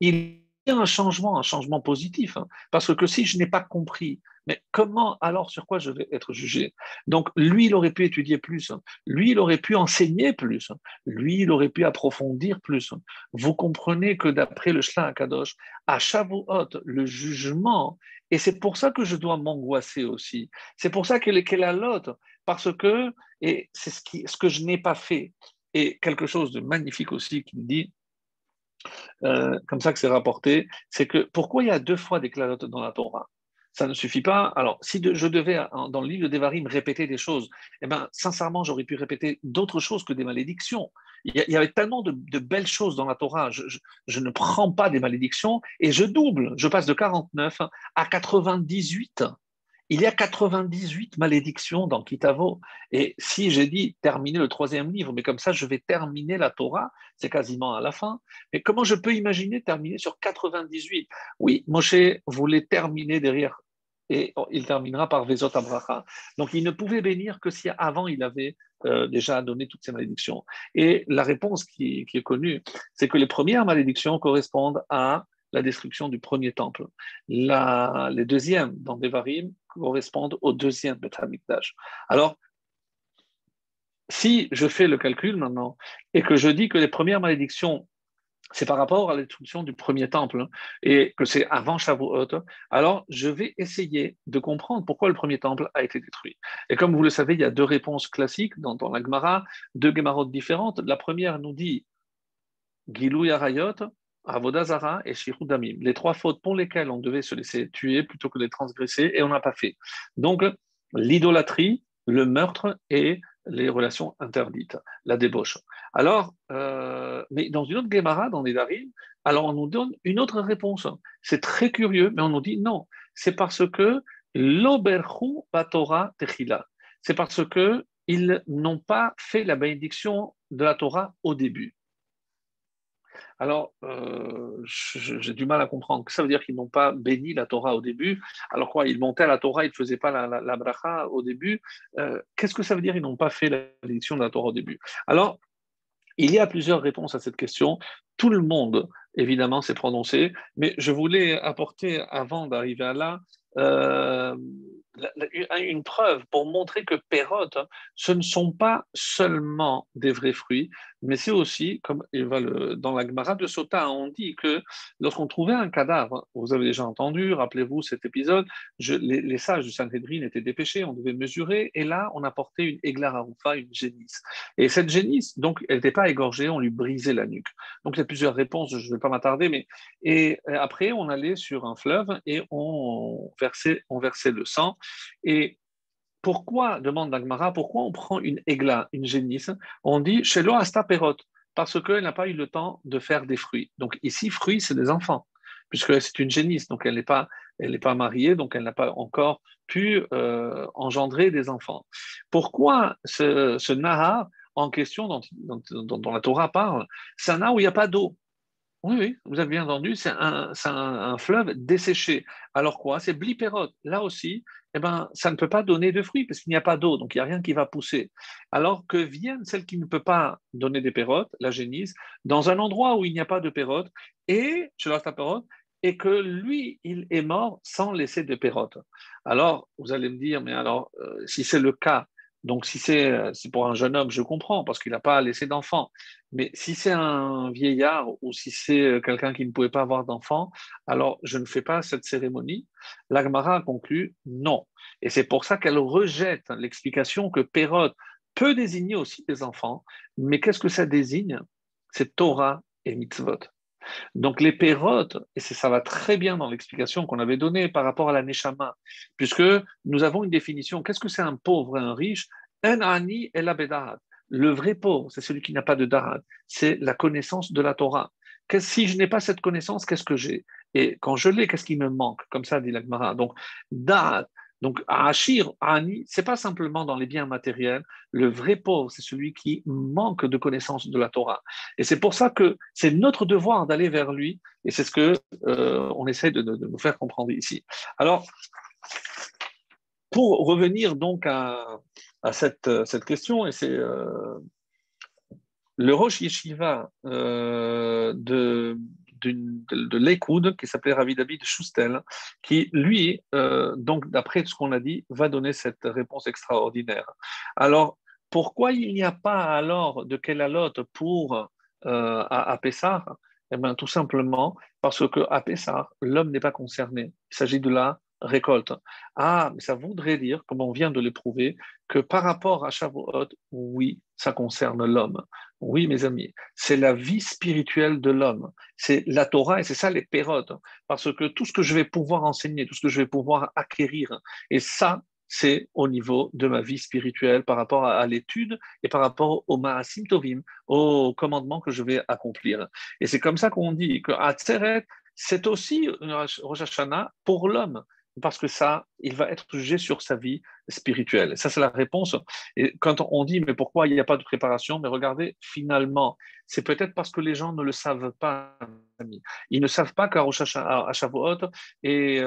il y a un changement positif. Hein. Parce que si je n'ai pas compris, mais comment alors sur quoi je vais être jugé? Donc, lui, il aurait pu étudier plus. Hein. Lui, il aurait pu enseigner plus. Hein. Lui, il aurait pu approfondir plus. Hein. Vous comprenez que d'après le Shla Kadosh, à Shavuot, le jugement, et c'est pour ça que je dois m'angoisser aussi. C'est pour ça qu'elle est la lotte, parce que, et c'est ce que je n'ai pas fait. Et quelque chose de magnifique aussi qu'il dit, comme ça que c'est rapporté, c'est que pourquoi il y a 2 fois des clalotes dans la Torah? Ça ne suffit pas. Alors, si je devais, dans le livre de Devarim, répéter des choses, eh ben, sincèrement, j'aurais pu répéter d'autres choses que des malédictions. Il y avait tellement de belles choses dans la Torah. Je ne prends pas des malédictions et je double. Je passe de 49 à 98. Il y a 98 malédictions dans Kitavo. Et si j'ai dit terminer le 3e livre, mais comme ça, je vais terminer la Torah, c'est quasiment à la fin. Mais comment je peux imaginer terminer sur 98? Oui, Moshe voulait terminer derrière, et il terminera par Vezot Abracha. Donc, il ne pouvait bénir que si avant il avait déjà donné toutes ces malédictions. Et la réponse qui est connue, c'est que les premières malédictions correspondent à la destruction du premier temple. Les deuxièmes dans Devarim correspondent au deuxième Beth Hamikdash. Alors, si je fais le calcul maintenant et que je dis que les premières malédictions, c'est par rapport à la destruction du premier temple et que c'est avant Shavuot, alors je vais essayer de comprendre pourquoi le premier temple a été détruit. Et comme vous le savez, il y a 2 réponses classiques dans la Gemara, 2 Gemarotes différentes. La première nous dit Gilou Yarayot, Avodazara et Shirut Damim. Les 3 fautes pour lesquelles on devait se laisser tuer plutôt que de transgresser et on n'a pas fait. Donc, l'idolâtrie, le meurtre et les relations interdites, la débauche. Alors, mais dans une autre Gemara, dans les Darim, alors on nous donne une autre réponse. C'est très curieux, mais on nous dit non. C'est parce que l'oberchu Torah techila. C'est parce que ils n'ont pas fait la bénédiction de la Torah au début. Alors, j'ai du mal à comprendre. Ça veut dire qu'ils n'ont pas béni la Torah au début. Alors quoi, ils montaient à la Torah, ils ne faisaient pas la bracha au début. Qu'est-ce que ça veut dire ils n'ont pas fait la bénédiction de la Torah au début? Alors, il y a plusieurs réponses à cette question. Tout le monde, évidemment, s'est prononcé, mais je voulais apporter, avant d'arriver à là, euh, une preuve pour montrer que Pérot, ce ne sont pas seulement des vrais fruits, mais c'est aussi, comme dans la Gemara de Sota, on dit que lorsqu'on trouvait un cadavre, vous avez déjà entendu, rappelez-vous cet épisode, les sages du Sanhédrin étaient dépêchés, on devait mesurer, et là, on apportait une Eglar Haroufa, une génisse. Et cette génisse, donc, elle n'était pas égorgée, on lui brisait la nuque. Donc, il y a plusieurs réponses, je ne vais pas m'attarder, mais et après, on allait sur un fleuve et on versait le sang. Et pourquoi, demande Dagmara, pourquoi on prend une égla, une génisse? On dit Shelo Asta Perot, parce qu'elle n'a pas eu le temps de faire des fruits. Donc ici, fruits, c'est des enfants, puisque c'est une génisse, donc elle n'est pas mariée, donc elle n'a pas encore pu engendrer des enfants. Pourquoi ce Nahar en question dont la Torah parle, c'est un Nahar où il n'y a pas d'eau? Oui, oui, vous avez bien entendu, c'est un fleuve desséché. Alors quoi? C'est blipérote. Là aussi, eh ben, ça ne peut pas donner de fruits parce qu'il n'y a pas d'eau, donc il n'y a rien qui va pousser. Alors que vienne celle qui ne peut pas donner des pérotes, la génisse, dans un endroit où il n'y a pas de pérotes, et, je lance la pérote, et que lui, il est mort sans laisser de pérotes. Alors, vous allez me dire, mais alors, si c'est le cas, donc si c'est pour un jeune homme, je comprends, parce qu'il n'a pas laissé d'enfant. Mais si c'est un vieillard ou si c'est quelqu'un qui ne pouvait pas avoir d'enfant, alors je ne fais pas cette cérémonie. L'Agmara a conclu non. Et c'est pour ça qu'elle rejette l'explication que Pérod peut désigner aussi des enfants. Mais qu'est-ce que ça désigne? C'est Torah et mitzvot. Donc les pérotes, et ça va très bien dans l'explication qu'on avait donnée par rapport à la neshama, puisque nous avons une définition. Qu'est-ce que c'est un pauvre et un riche? Un ani et la bedahat. Le vrai pauvre, c'est celui qui n'a pas de darat. C'est la connaissance de la Torah. Si je n'ai pas cette connaissance, qu'est-ce que j'ai? Et quand je l'ai, qu'est-ce qui me manque? Comme ça, dit l'Agmara. Donc, Da'at, donc Achir, Ani, c'est pas simplement dans les biens matériels. Le vrai pauvre, c'est celui qui manque de connaissance de la Torah. Et c'est pour ça que c'est notre devoir d'aller vers lui. Et c'est ce que on essaie de nous faire comprendre ici. Alors, pour revenir donc à cette question, et c'est le Rosh Yeshiva de l'Eikoud, qui s'appelait Ravi David Schustel, qui, lui, donc d'après ce qu'on a dit, va donner cette réponse extraordinaire. Alors, pourquoi il n'y a pas alors de Kélalot pour à Pessah? Eh bien, tout simplement parce qu'à Pessah, l'homme n'est pas concerné. Il s'agit de la récolte. Ah, mais ça voudrait dire, comme on vient de l'éprouver, que par rapport à Shavuot, oui, ça concerne l'homme. Oui, mes amis, c'est la vie spirituelle de l'homme. C'est la Torah et c'est ça les pérotes. Parce que tout ce que je vais pouvoir enseigner, tout ce que je vais pouvoir acquérir, et ça, c'est au niveau de ma vie spirituelle par rapport à l'étude et par rapport au Ma'asim Tovim, au commandement que je vais accomplir. Et c'est comme ça qu'on dit que Atzeret, c'est aussi Rosh Hashanah pour l'homme. Parce que ça, il va être jugé sur sa vie spirituelle. Ça, c'est la réponse. Et quand on dit, mais pourquoi il n'y a pas de préparation? Mais regardez, finalement, c'est peut-être parce que les gens ne le savent pas. Ils ne savent pas qu'à Shavuot, et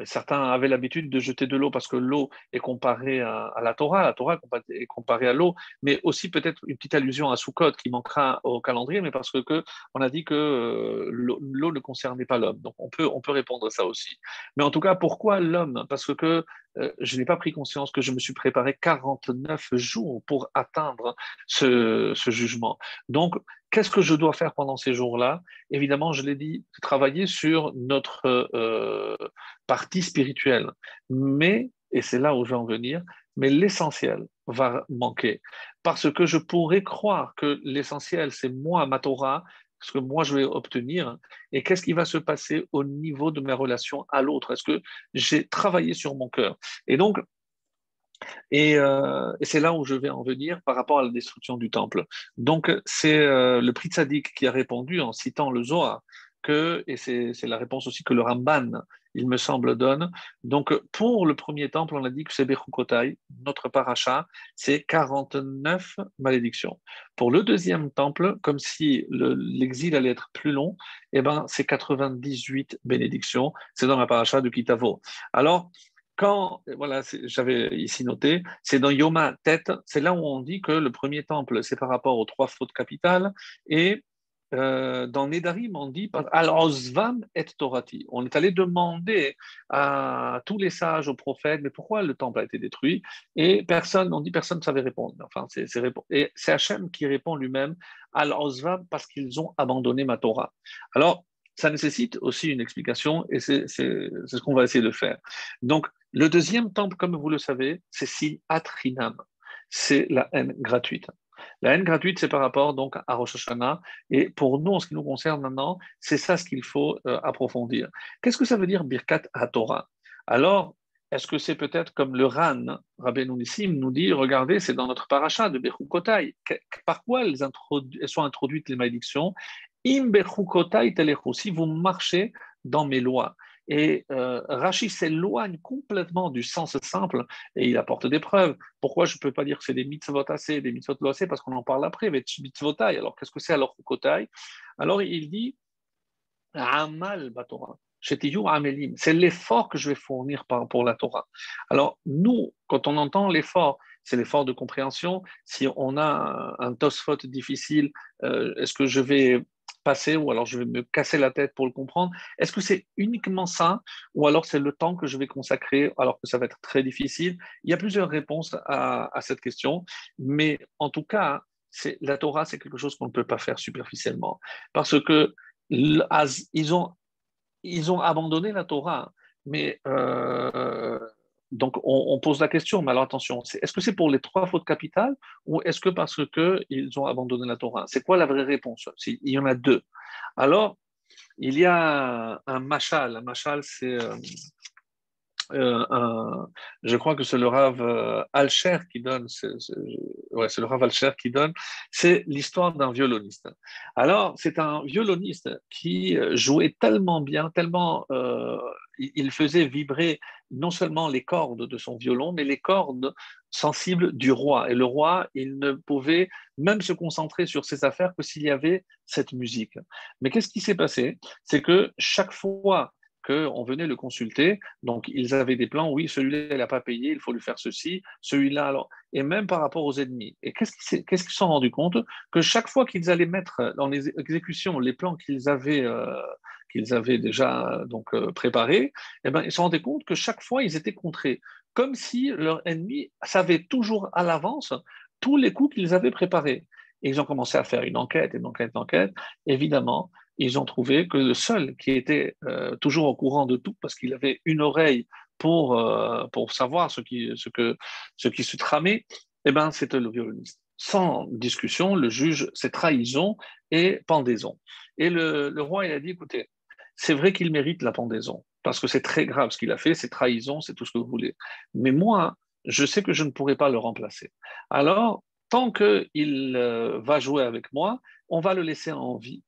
certains avaient l'habitude de jeter de l'eau parce que l'eau est comparée à la Torah est comparée à l'eau, mais aussi peut-être une petite allusion à Sukkot qui manquera au calendrier, mais parce que on a dit que l'eau ne concernait pas l'homme. Donc on peut répondre à ça aussi. Mais en tout cas, pourquoi l'homme? Parce que je n'ai pas pris conscience que je me suis préparé 49 jours pour atteindre ce jugement. Donc, qu'est-ce que je dois faire pendant ces jours-là? Évidemment, je l'ai dit, travailler sur notre partie spirituelle. Mais, et c'est là où je vais en venir, mais l'essentiel va manquer. Parce que je pourrais croire que l'essentiel, c'est moi, ma Torah, ce que moi je vais obtenir, et qu'est-ce qui va se passer au niveau de mes relations à l'autre? Est-ce que j'ai travaillé sur mon cœur? Et donc, et c'est là où je vais en venir par rapport à la destruction du temple. Donc, c'est le Pri Tzadik qui a répondu en citant le Zohar, et c'est la réponse aussi que le Ramban, il me semble, donne. Donc, pour le premier temple, on a dit que c'est Bechukotai, notre paracha, c'est 49 malédictions. Pour le deuxième temple, comme si l'exil allait être plus long, eh ben, c'est 98 bénédictions. C'est dans la paracha de Kitavo. Alors, voilà, j'avais ici noté, c'est dans Yoma Tête, c'est là où on dit que le premier temple, c'est par rapport aux trois fautes capitales, et dans Nedarim, on dit Al-Ozvam et Torati. On est allé demander à tous les sages, aux prophètes, mais pourquoi le temple a été détruit? Et personne, on dit personne ne savait répondre. Enfin, et c'est Hachem qui répond lui-même Al-Ozvam parce qu'ils ont abandonné ma Torah. Alors, ça nécessite aussi une explication et c'est ce qu'on va essayer de faire. Donc, le deuxième temple, comme vous le savez, c'est Sinat Chinam. C'est la haine gratuite. La haine gratuite, c'est par rapport donc à Rosh Hashanah. Et pour nous, en ce qui nous concerne maintenant, c'est ça ce qu'il faut approfondir. Qu'est-ce que ça veut dire Birkat HaTorah? Alors, est-ce que c'est peut-être comme le Ran, Rabbeinu Nissim, nous dit, regardez, c'est dans notre paracha de Bechukotai. Par quoi elles sont introduites les malédictions? Im Bechukotai telechu, si vous marchez dans mes lois. Et Rashi s'éloigne complètement du sens simple et il apporte des preuves. Pourquoi je ne peux pas dire que c'est des mitzvot assez, des mitzvot lo assez? Parce qu'on en parle après, mitzvotai. Alors qu'est-ce que c'est alors chukotai? Alors il dit Amal Batorah. Amelim, c'est l'effort que je vais fournir pour la Torah. Alors, nous, quand on entend l'effort, c'est l'effort de compréhension. Si on a un Tosfot difficile, est-ce que je vais passer ou alors je vais me casser la tête pour le comprendre? Est-ce que c'est uniquement ça ou alors c'est le temps que je vais consacrer alors que ça va être très difficile? Il y a plusieurs réponses à cette question, mais en tout cas, la Torah, c'est quelque chose qu'on ne peut pas faire superficiellement parce que ils ont abandonné la Torah. Mais donc, on pose la question, mais alors attention, est-ce que c'est pour les trois fautes capitales ou est-ce que parce qu'ils ont abandonné la Torah? C'est quoi la vraie réponse? Il y en a deux. Alors, il y a un mashal. Un mashal, je crois que c'est le Rav Alcher qui donne, ouais, c'est le Rav Alcher qui donne, c'est l'histoire d'un violoniste. Alors, c'est un violoniste qui jouait tellement bien, tellement il faisait vibrer non seulement les cordes de son violon, mais les cordes sensibles du roi. Et le roi, il ne pouvait même se concentrer sur ses affaires que s'il y avait cette musique. Mais qu'est-ce qui s'est passé? C'est que chaque fois qu'on venait le consulter, donc ils avaient des plans, oui, celui-là, il n'a pas payé, il faut lui faire ceci, celui-là, alors, et même par rapport aux ennemis. Et qu'est-ce qu'ils se sont rendus compte? Que chaque fois qu'ils allaient mettre dans les exécutions les plans qu'ils avaient déjà préparés, eh ben, ils se rendaient compte que chaque fois, ils étaient contrés, comme si leur ennemi savait toujours à l'avance tous les coups qu'ils avaient préparés. Et ils ont commencé à faire une enquête, une enquête, une enquête. Évidemment, ils ont trouvé que le seul qui était toujours au courant de tout, parce qu'il avait une oreille pour savoir ce qui se tramait, eh ben, c'était le violoniste. Sans discussion, le juge, c'est trahison et pendaison. Et le roi, il a dit, écoutez, c'est vrai qu'il mérite la pendaison, parce que c'est très grave ce qu'il a fait, c'est trahison, c'est tout ce que vous voulez. Mais moi, je sais que je ne pourrai pas le remplacer. Alors, tant qu'il va jouer avec moi, on va le laisser en vie.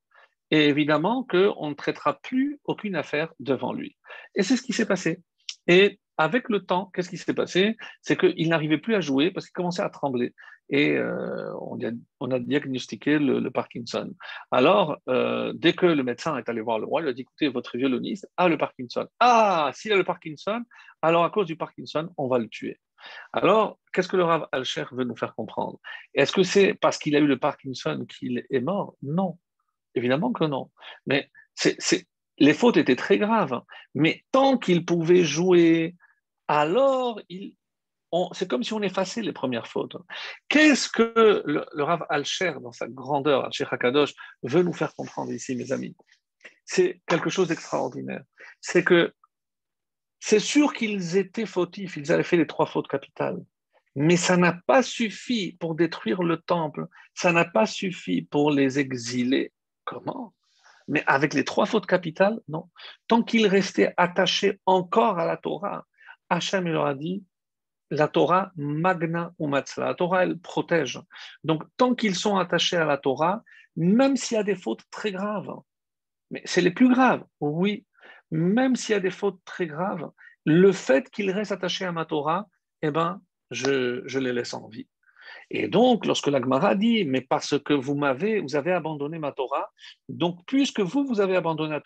Et évidemment qu'on ne traitera plus aucune affaire devant lui. Et c'est ce qui s'est passé. Et avec le temps, qu'est-ce qui s'est passé? C'est qu'il n'arrivait plus à jouer parce qu'il commençait à trembler. Et on a diagnostiqué le Parkinson. Alors, dès que le médecin est allé voir le roi, il a dit, écoutez, votre violoniste a le Parkinson. Ah, s'il a le Parkinson, alors à cause du Parkinson, on va le tuer. Alors, qu'est-ce que le Rav Alcher veut nous faire comprendre? Est-ce que c'est parce qu'il a eu le Parkinson qu'il est mort? Non. Évidemment que non. Mais les fautes étaient très graves. Mais tant qu'il pouvait jouer, alors c'est comme si on effaçait les premières fautes. Qu'est-ce que le Rav Alcher, dans sa grandeur, Alcher Hakadosh, veut nous faire comprendre ici, mes amis? C'est quelque chose d'extraordinaire. C'est que c'est sûr qu'ils étaient fautifs, ils avaient fait les trois fautes capitales. Mais ça n'a pas suffi pour détruire le temple, ça n'a pas suffi pour les exiler. Comment? Mais avec les trois fautes capitales, non. Tant qu'ils restaient attachés encore à la Torah, Hachem leur a dit, la Torah, magna ou matzla. La Torah, elle protège. Donc, tant qu'ils sont attachés à la Torah, même s'il y a des fautes très graves, mais c'est les plus graves, oui, même s'il y a des fautes très graves, le fait qu'ils restent attachés à ma Torah, eh ben, je les laisse en vie. Et donc, lorsque l'Agmara dit, mais parce que vous avez abandonné ma Torah, donc puisque vous avez abandonné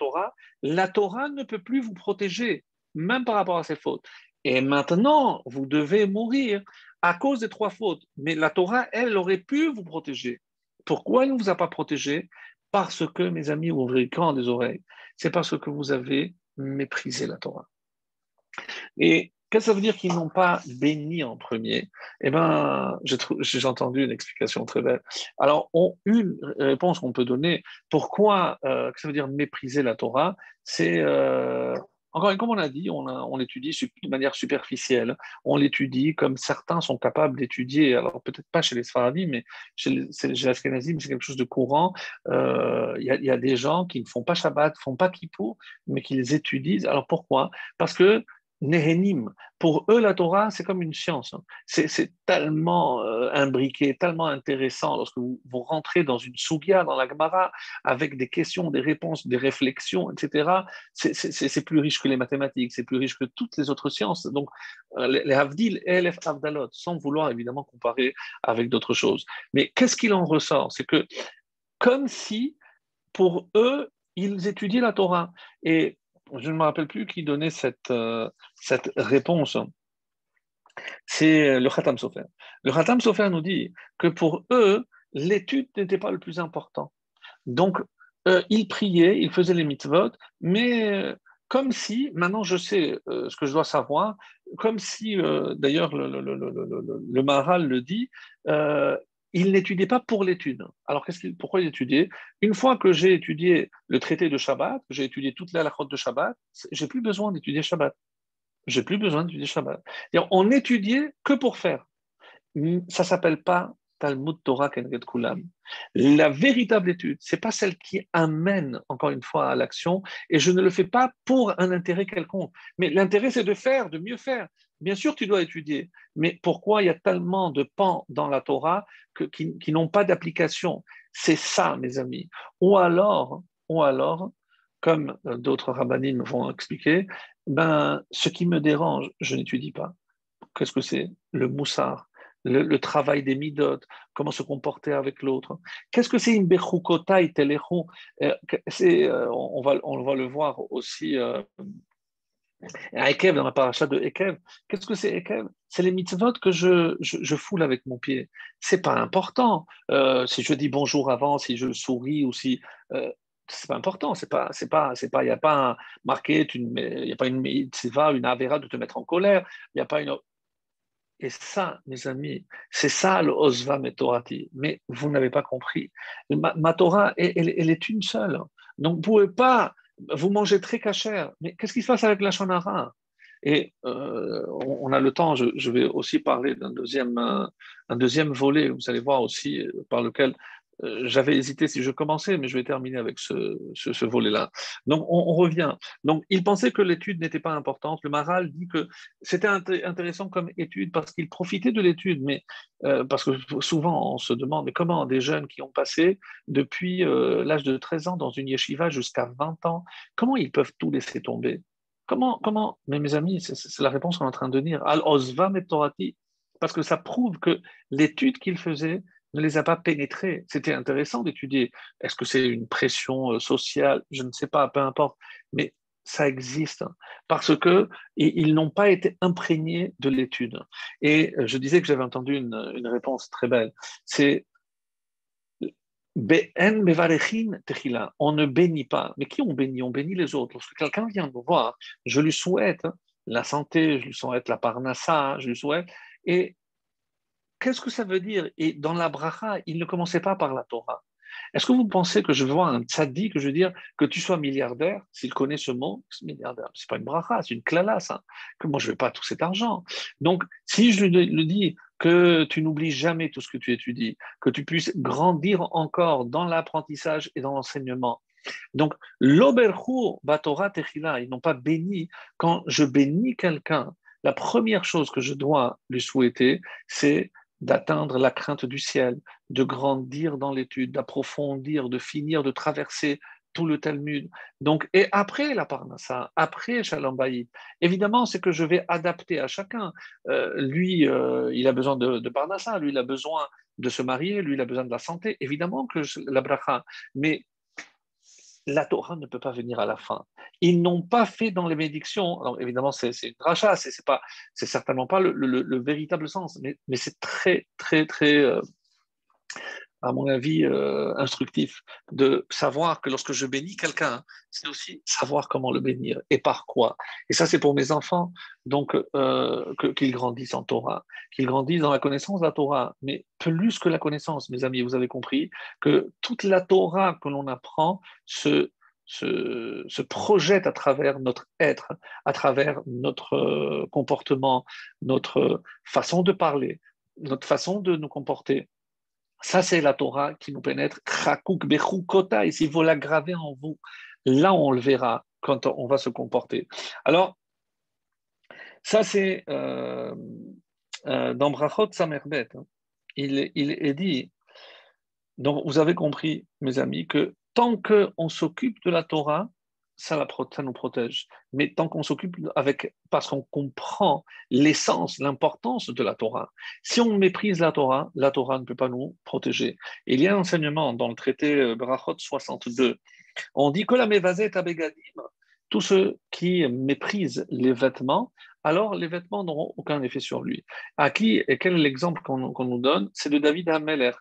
la Torah ne peut plus vous protéger, même par rapport à ses fautes. Et maintenant, vous devez mourir à cause des trois fautes. Mais la Torah, elle, aurait pu vous protéger. Pourquoi elle ne vous a pas protégé? Parce que, mes amis, ouvrez grand des oreilles. C'est parce que vous avez méprisé la Torah. Et qu'est-ce que ça veut dire qu'ils n'ont pas béni en premier? Eh bien, j'ai entendu une explication très belle. Alors, une réponse qu'on peut donner, pourquoi que ça veut dire mépriser la Torah, c'est, encore comme on a dit, on l'étudie de manière superficielle, on l'étudie comme certains sont capables d'étudier, alors peut-être pas chez les Sfaradim, mais chez les Ashkenazim, c'est quelque chose de courant. Il y a des gens qui ne font pas Shabbat, ne font pas Kippour, mais qui les étudient. Alors pourquoi? Parce que Néhénim. Pour eux, la Torah, c'est comme une science. C'est tellement imbriqué, tellement intéressant lorsque vous rentrez dans une sugia, dans la Gemara, avec des questions, des réponses, des réflexions, etc. C'est plus riche que les mathématiques, c'est plus riche que toutes les autres sciences. Donc, les Havdil et les Havdalot, sans vouloir évidemment comparer avec d'autres choses. Mais qu'est-ce qu'il en ressort? C'est que comme si, pour eux, ils étudiaient la Torah. Et je ne me rappelle plus qui donnait cette réponse. C'est le Khatam Sofer. Le Khatam Sofer nous dit que pour eux, l'étude n'était pas le plus important. Donc, ils priaient, ils faisaient les mitzvot, mais comme si, maintenant je sais ce que je dois savoir, comme si, d'ailleurs le Maharal le dit, il n'étudiait pas pour l'étude. Alors, pourquoi il étudiait? Une fois que j'ai étudié le traité de Shabbat, que j'ai étudié toute la halachot de Shabbat, j'ai plus besoin d'étudier Shabbat. J'ai plus besoin d'étudier Shabbat. C'est-à-dire, on étudiait que pour faire. Ça s'appelle pas Talmud Torah Keneged Kulam. La véritable étude, c'est pas celle qui amène, encore une fois, à l'action, et je ne le fais pas pour un intérêt quelconque. Mais l'intérêt, c'est de faire, de mieux faire. Bien sûr, tu dois étudier, mais pourquoi il y a tellement de pans dans la Torah qui n'ont pas d'application? C'est ça, mes amis. Ou alors, comme d'autres rabbinim vont expliquer, ben, ce qui me dérange, je n'étudie pas. Qu'est-ce que c'est? Le moussard, le travail des midot, comment se comporter avec l'autre. Qu'est-ce que c'est une bechukotai telechu? On va le voir aussi à Ekev, dans la paracha de Ekev. Qu'est-ce que c'est Ekev? C'est les mitzvot que je foule avec mon pied. C'est pas important. Si je dis bonjour avant, si je souris ou si. C'est pas important, il n'y a pas marqué, il n'y a pas une mitzvah, une avéra de te mettre en colère, il n'y a pas une. Et ça, mes amis, c'est ça le Osva Metorati. Mais vous n'avez pas compris. Ma Torah, elle est une seule. Donc, vous ne pouvez pas, vous mangez très cachère. Mais qu'est-ce qui se passe avec la Shonara? Et on a le temps, je vais aussi parler un deuxième volet, vous allez voir aussi, par lequel j'avais hésité si je commençais, mais je vais terminer avec ce volet-là. Donc, on revient. Donc, il pensait que l'étude n'était pas importante. Le Maharal dit que c'était intéressant comme étude parce qu'il profitait de l'étude, mais parce que souvent on se demande mais comment des jeunes qui ont passé depuis l'âge de 13 ans dans une yeshiva jusqu'à 20 ans, comment ils peuvent tout laisser tomber? Comment? Mais mes amis, c'est la réponse qu'on est en train de dire. Al osva metorati, parce que ça prouve que l'étude qu'il faisait ne les a pas pénétrés. C'était intéressant d'étudier. Est-ce que c'est une pression sociale? Je ne sais pas, peu importe. Mais ça existe parce que ils n'ont pas été imprégnés de l'étude. Et je disais que j'avais entendu une réponse très belle. C'est Be'en mevarechin techila. On ne bénit pas. Mais qui on bénit? On bénit les autres. Lorsque quelqu'un vient nous voir, je lui souhaite la santé, je lui souhaite la parnassa, je lui souhaite. Et qu'est-ce que ça veut dire? Et dans la bracha, il ne commençait pas par la Torah. Est-ce que vous pensez que je vais voir un tzaddik, que je veux dire que tu sois milliardaire, s'il connaît ce mot, c'est milliardaire, c'est pas une bracha, c'est une klala, ça, que moi je ne veux pas tout cet argent. Donc, si je lui dis que tu n'oublies jamais tout ce que tu étudies, que tu puisses grandir encore dans l'apprentissage et dans l'enseignement. Donc, l'oberchu batora techila, ils n'ont pas béni. Quand je bénis quelqu'un, la première chose que je dois lui souhaiter, c'est d'atteindre la crainte du ciel, de grandir dans l'étude, d'approfondir, de finir, de traverser tout le Talmud. Donc, et après la Parnassa, après Shalom Bayit, évidemment, c'est que je vais adapter à chacun. Lui, il a besoin de Parnassa, lui, il a besoin de se marier, lui, il a besoin de la santé. Évidemment que la bracha, mais la Torah ne peut pas venir à la fin. Ils n'ont pas fait dans les bénédictions. Alors évidemment, c'est une dracha, c'est certainement pas le véritable sens, mais c'est très, très, très, à mon avis, instructif de savoir que lorsque je bénis quelqu'un, c'est aussi savoir comment le bénir et par quoi. Et ça, c'est pour mes enfants, donc qu'ils grandissent en Torah, qu'ils grandissent dans la connaissance de la Torah, mais plus que la connaissance, mes amis, vous avez compris que toute la Torah que l'on apprend se projette à travers notre être, à travers notre comportement, notre façon de parler, notre façon de nous comporter. Ça, c'est la Torah qui nous pénètre. Chakuk bechukota, et s'il faut la graver en vous, là, on le verra quand on va se comporter. Alors, ça, c'est dans Brachot Samerbet. Il est dit, donc vous avez compris, mes amis, que tant qu'on s'occupe de la Torah, ça nous protège. Mais tant qu'on s'occupe parce qu'on comprend l'essence, l'importance de la Torah. Si on méprise la Torah ne peut pas nous protéger. Et il y a un enseignement dans le traité Berachot 62. On dit que la mévazet abegadim, tous ceux qui méprisent les vêtements, alors les vêtements n'auront aucun effet sur lui. À qui et quel est l'exemple qu'on nous donne? C'est de David Hameler.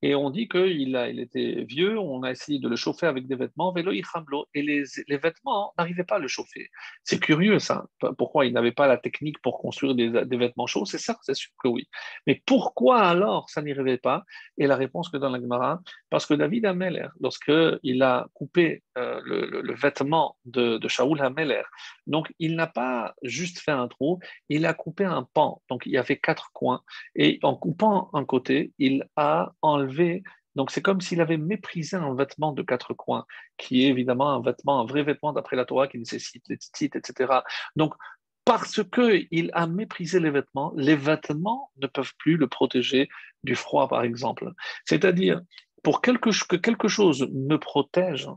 Et on dit il était vieux, on a essayé de le chauffer avec des vêtements, vélo et les vêtements n'arrivaient pas à le chauffer. C'est curieux ça. Pourquoi il n'avait pas la technique pour construire des vêtements chauds? C'est ça, c'est sûr que oui. Mais pourquoi alors ça n'y arrivait pas? Et la réponse que donne la Gemara, parce que David Hameler, lorsqu'il a coupé le vêtement de Shaoul Hameler, donc il n'a pas juste fait un un trou, il a coupé un pan. Donc, il y avait 4 coins. Et en coupant un côté, il a enlevé. Donc, c'est comme s'il avait méprisé un vêtement de 4 coins, qui est évidemment un vêtement, un vrai vêtement d'après la Torah qui nécessite les tzitzit, etc. Donc, parce qu'il a méprisé les vêtements ne peuvent plus le protéger du froid, par exemple. C'est-à-dire, que quelque chose me protège,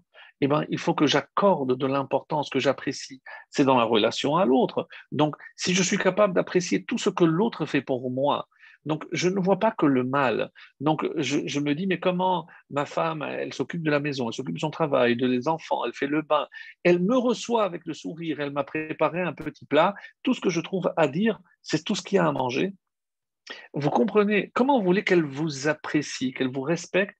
eh ben, il faut que j'accorde de l'importance, que j'apprécie. C'est dans la relation à l'autre. Donc, si je suis capable d'apprécier tout ce que l'autre fait pour moi, donc je ne vois pas que le mal. Donc, je me dis, mais comment ma femme, elle s'occupe de la maison, elle s'occupe de son travail, de les enfants, elle fait le bain, elle me reçoit avec le sourire, elle m'a préparé un petit plat. Tout ce que je trouve à dire, c'est tout ce qu'il y a à manger. Vous comprenez, comment vous voulez qu'elle vous apprécie, qu'elle vous respecte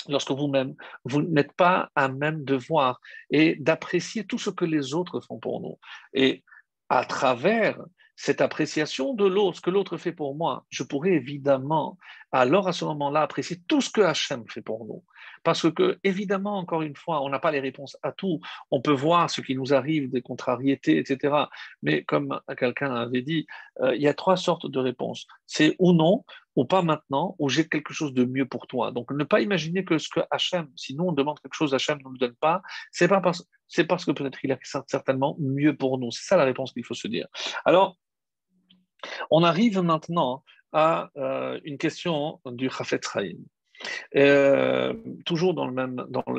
lorsque vous-même, vous n'êtes pas à même de voir et d'apprécier tout ce que les autres font pour nous. Et à travers cette appréciation de l'autre, ce que l'autre fait pour moi, je pourrais évidemment, alors à ce moment-là, apprécier tout ce que Hachem fait pour nous. Parce que, évidemment, encore une fois, on n'a pas les réponses à tout. On peut voir ce qui nous arrive, des contrariétés, etc. Mais comme quelqu'un avait dit, il y a 3 sortes de réponses. C'est ou non, ou pas maintenant, ou j'ai quelque chose de mieux pour toi. Donc, ne pas imaginer que ce que Hachem, si nous on demande quelque chose, Hachem ne nous le donne pas, c'est parce que peut-être il a certainement mieux pour nous. C'est ça la réponse qu'il faut se dire. Alors, on arrive maintenant à une question du Chafetz Chaim. Toujours dans le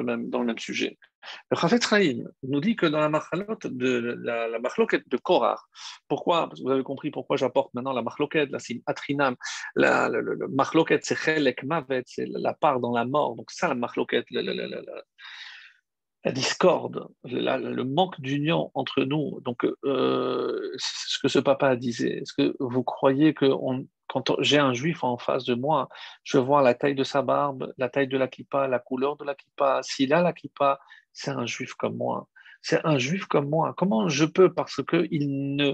même sujet. Le Chafetz Chaim nous dit que dans la machloket de Korah, pourquoi, parce que vous avez compris pourquoi j'apporte maintenant la machloket, la atrinam, le machloket c'est chelek mavet, c'est la part dans la mort, donc ça la machloket, la discorde, le manque d'union entre nous. Donc, ce que ce papa disait, est-ce que vous croyez que quand j'ai un juif en face de moi, je vois la taille de sa barbe, la taille de la kippa, la couleur de la kippa, s'il a la kippa, c'est un juif comme moi. C'est un juif comme moi. Comment je peux, parce qu'il ne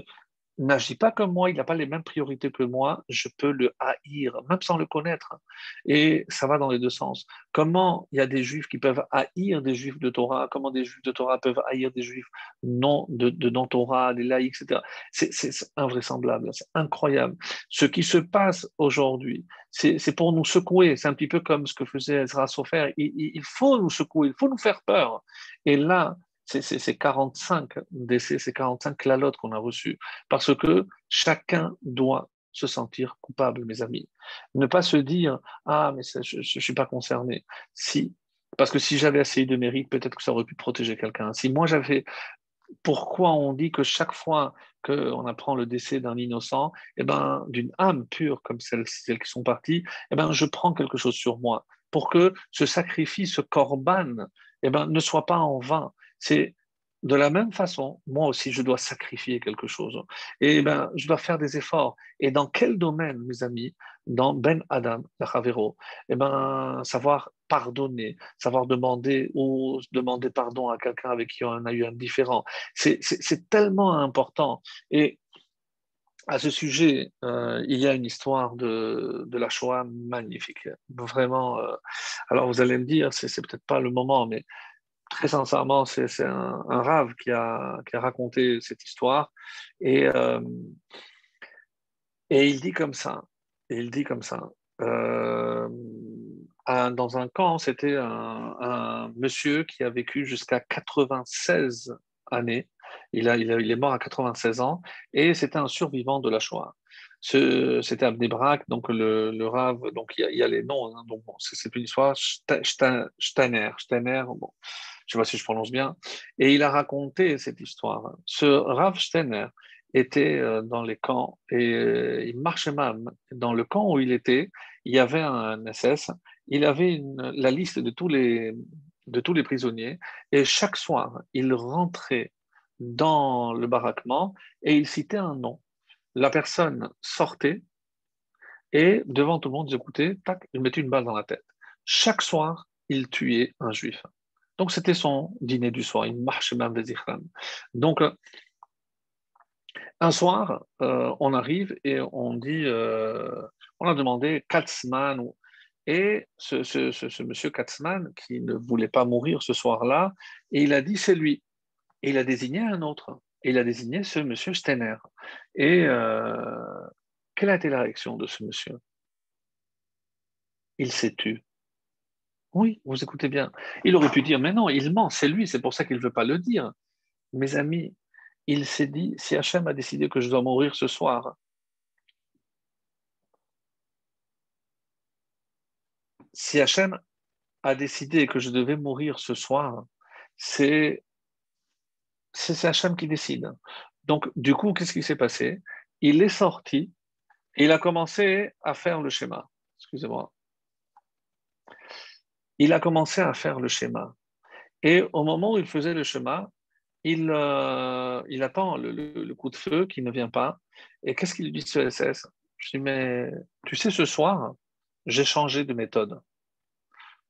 n'agit pas comme moi, il n'a pas les mêmes priorités que moi, je peux le haïr, même sans le connaître. Et ça va dans les deux sens. Comment il y a des juifs qui peuvent haïr des juifs de Torah, comment des juifs de Torah peuvent haïr des juifs non de non-Torah, des laïcs, etc. C'est invraisemblable, c'est incroyable. Ce qui se passe aujourd'hui, c'est pour nous secouer, c'est un petit peu comme ce que faisait Ezra Sofer, il faut nous secouer, il faut nous faire peur. Et là, c'est 45 décès, c'est 45 clalotes qu'on a reçus. Parce que chacun doit se sentir coupable, mes amis. Ne pas se dire, ah, mais je ne suis pas concerné. Si, parce que si j'avais assez de mérite, peut-être que ça aurait pu protéger quelqu'un. Si moi j'avais, pourquoi on dit que chaque fois qu'on apprend le décès d'un innocent, eh ben, d'une âme pure comme celles qui sont parties, eh ben, je prends quelque chose sur moi pour que ce sacrifice, ce corban, eh ben, ne soit pas en vain. C'est de la même façon, moi aussi, je dois sacrifier quelque chose. Et ben, je dois faire des efforts. Et dans quel domaine, mes amis? Dans Ben Adam, la Chavero, eh ben, savoir pardonner, savoir demander ou demander pardon à quelqu'un avec qui on a eu un différend. C'est tellement important. Et à ce sujet, il y a une histoire de la Shoah magnifique. Vraiment. Alors vous allez me dire, c'est peut-être pas le moment, mais très sincèrement, c'est un rave qui a raconté cette histoire. Et, euh, et il dit comme ça. Et il dit comme ça. Euh, dans un camp, c'était un monsieur qui a vécu jusqu'à 96 années. Il est mort à 96 ans et c'était un survivant de la Shoah. C'était à Bnei Brak, donc le Rav, donc il y a les noms, hein, donc bon, c'est une histoire, Steiner, bon, je ne sais pas si je prononce bien, et il a raconté cette histoire. Ce Rav Steiner était dans les camps et il marchait même. Dans le camp où il était, il y avait un SS, il avait la liste de tous les prisonniers et chaque soir, il rentrait dans le baraquement et il citait un nom. La personne sortait et devant tout le monde, ils écoutaient, tac, il mettait une balle dans la tête. Chaque soir, il tuait un juif. Donc c'était son dîner du soir, il marchait même des Ikhram. Donc un soir, on arrive et on dit, on a demandé Katzman, et ce monsieur Katzman qui ne voulait pas mourir ce soir-là, et il a dit c'est lui. Et il a désigné un autre. Et il a désigné ce monsieur Steiner. Et quelle a été la réaction de ce monsieur? Il s'est tu. Oui, vous écoutez bien. Il aurait pu dire, mais non, il ment, c'est lui, c'est pour ça qu'il ne veut pas le dire. Mes amis, il s'est dit, si Hachem a décidé que je dois mourir ce soir, si Hachem a décidé que je devais mourir ce soir, c'est c'est Hachem qui décide. Donc, du coup, qu'est-ce qui s'est passé? Il est sorti et il a commencé à faire le schéma. Excusez-moi. Il a commencé à faire le schéma. Et au moment où il faisait le schéma, il attend le coup de feu qui ne vient pas. Et qu'est-ce qu'il lui dit ce SS? Je dis, mais tu sais, ce soir, j'ai changé de méthode.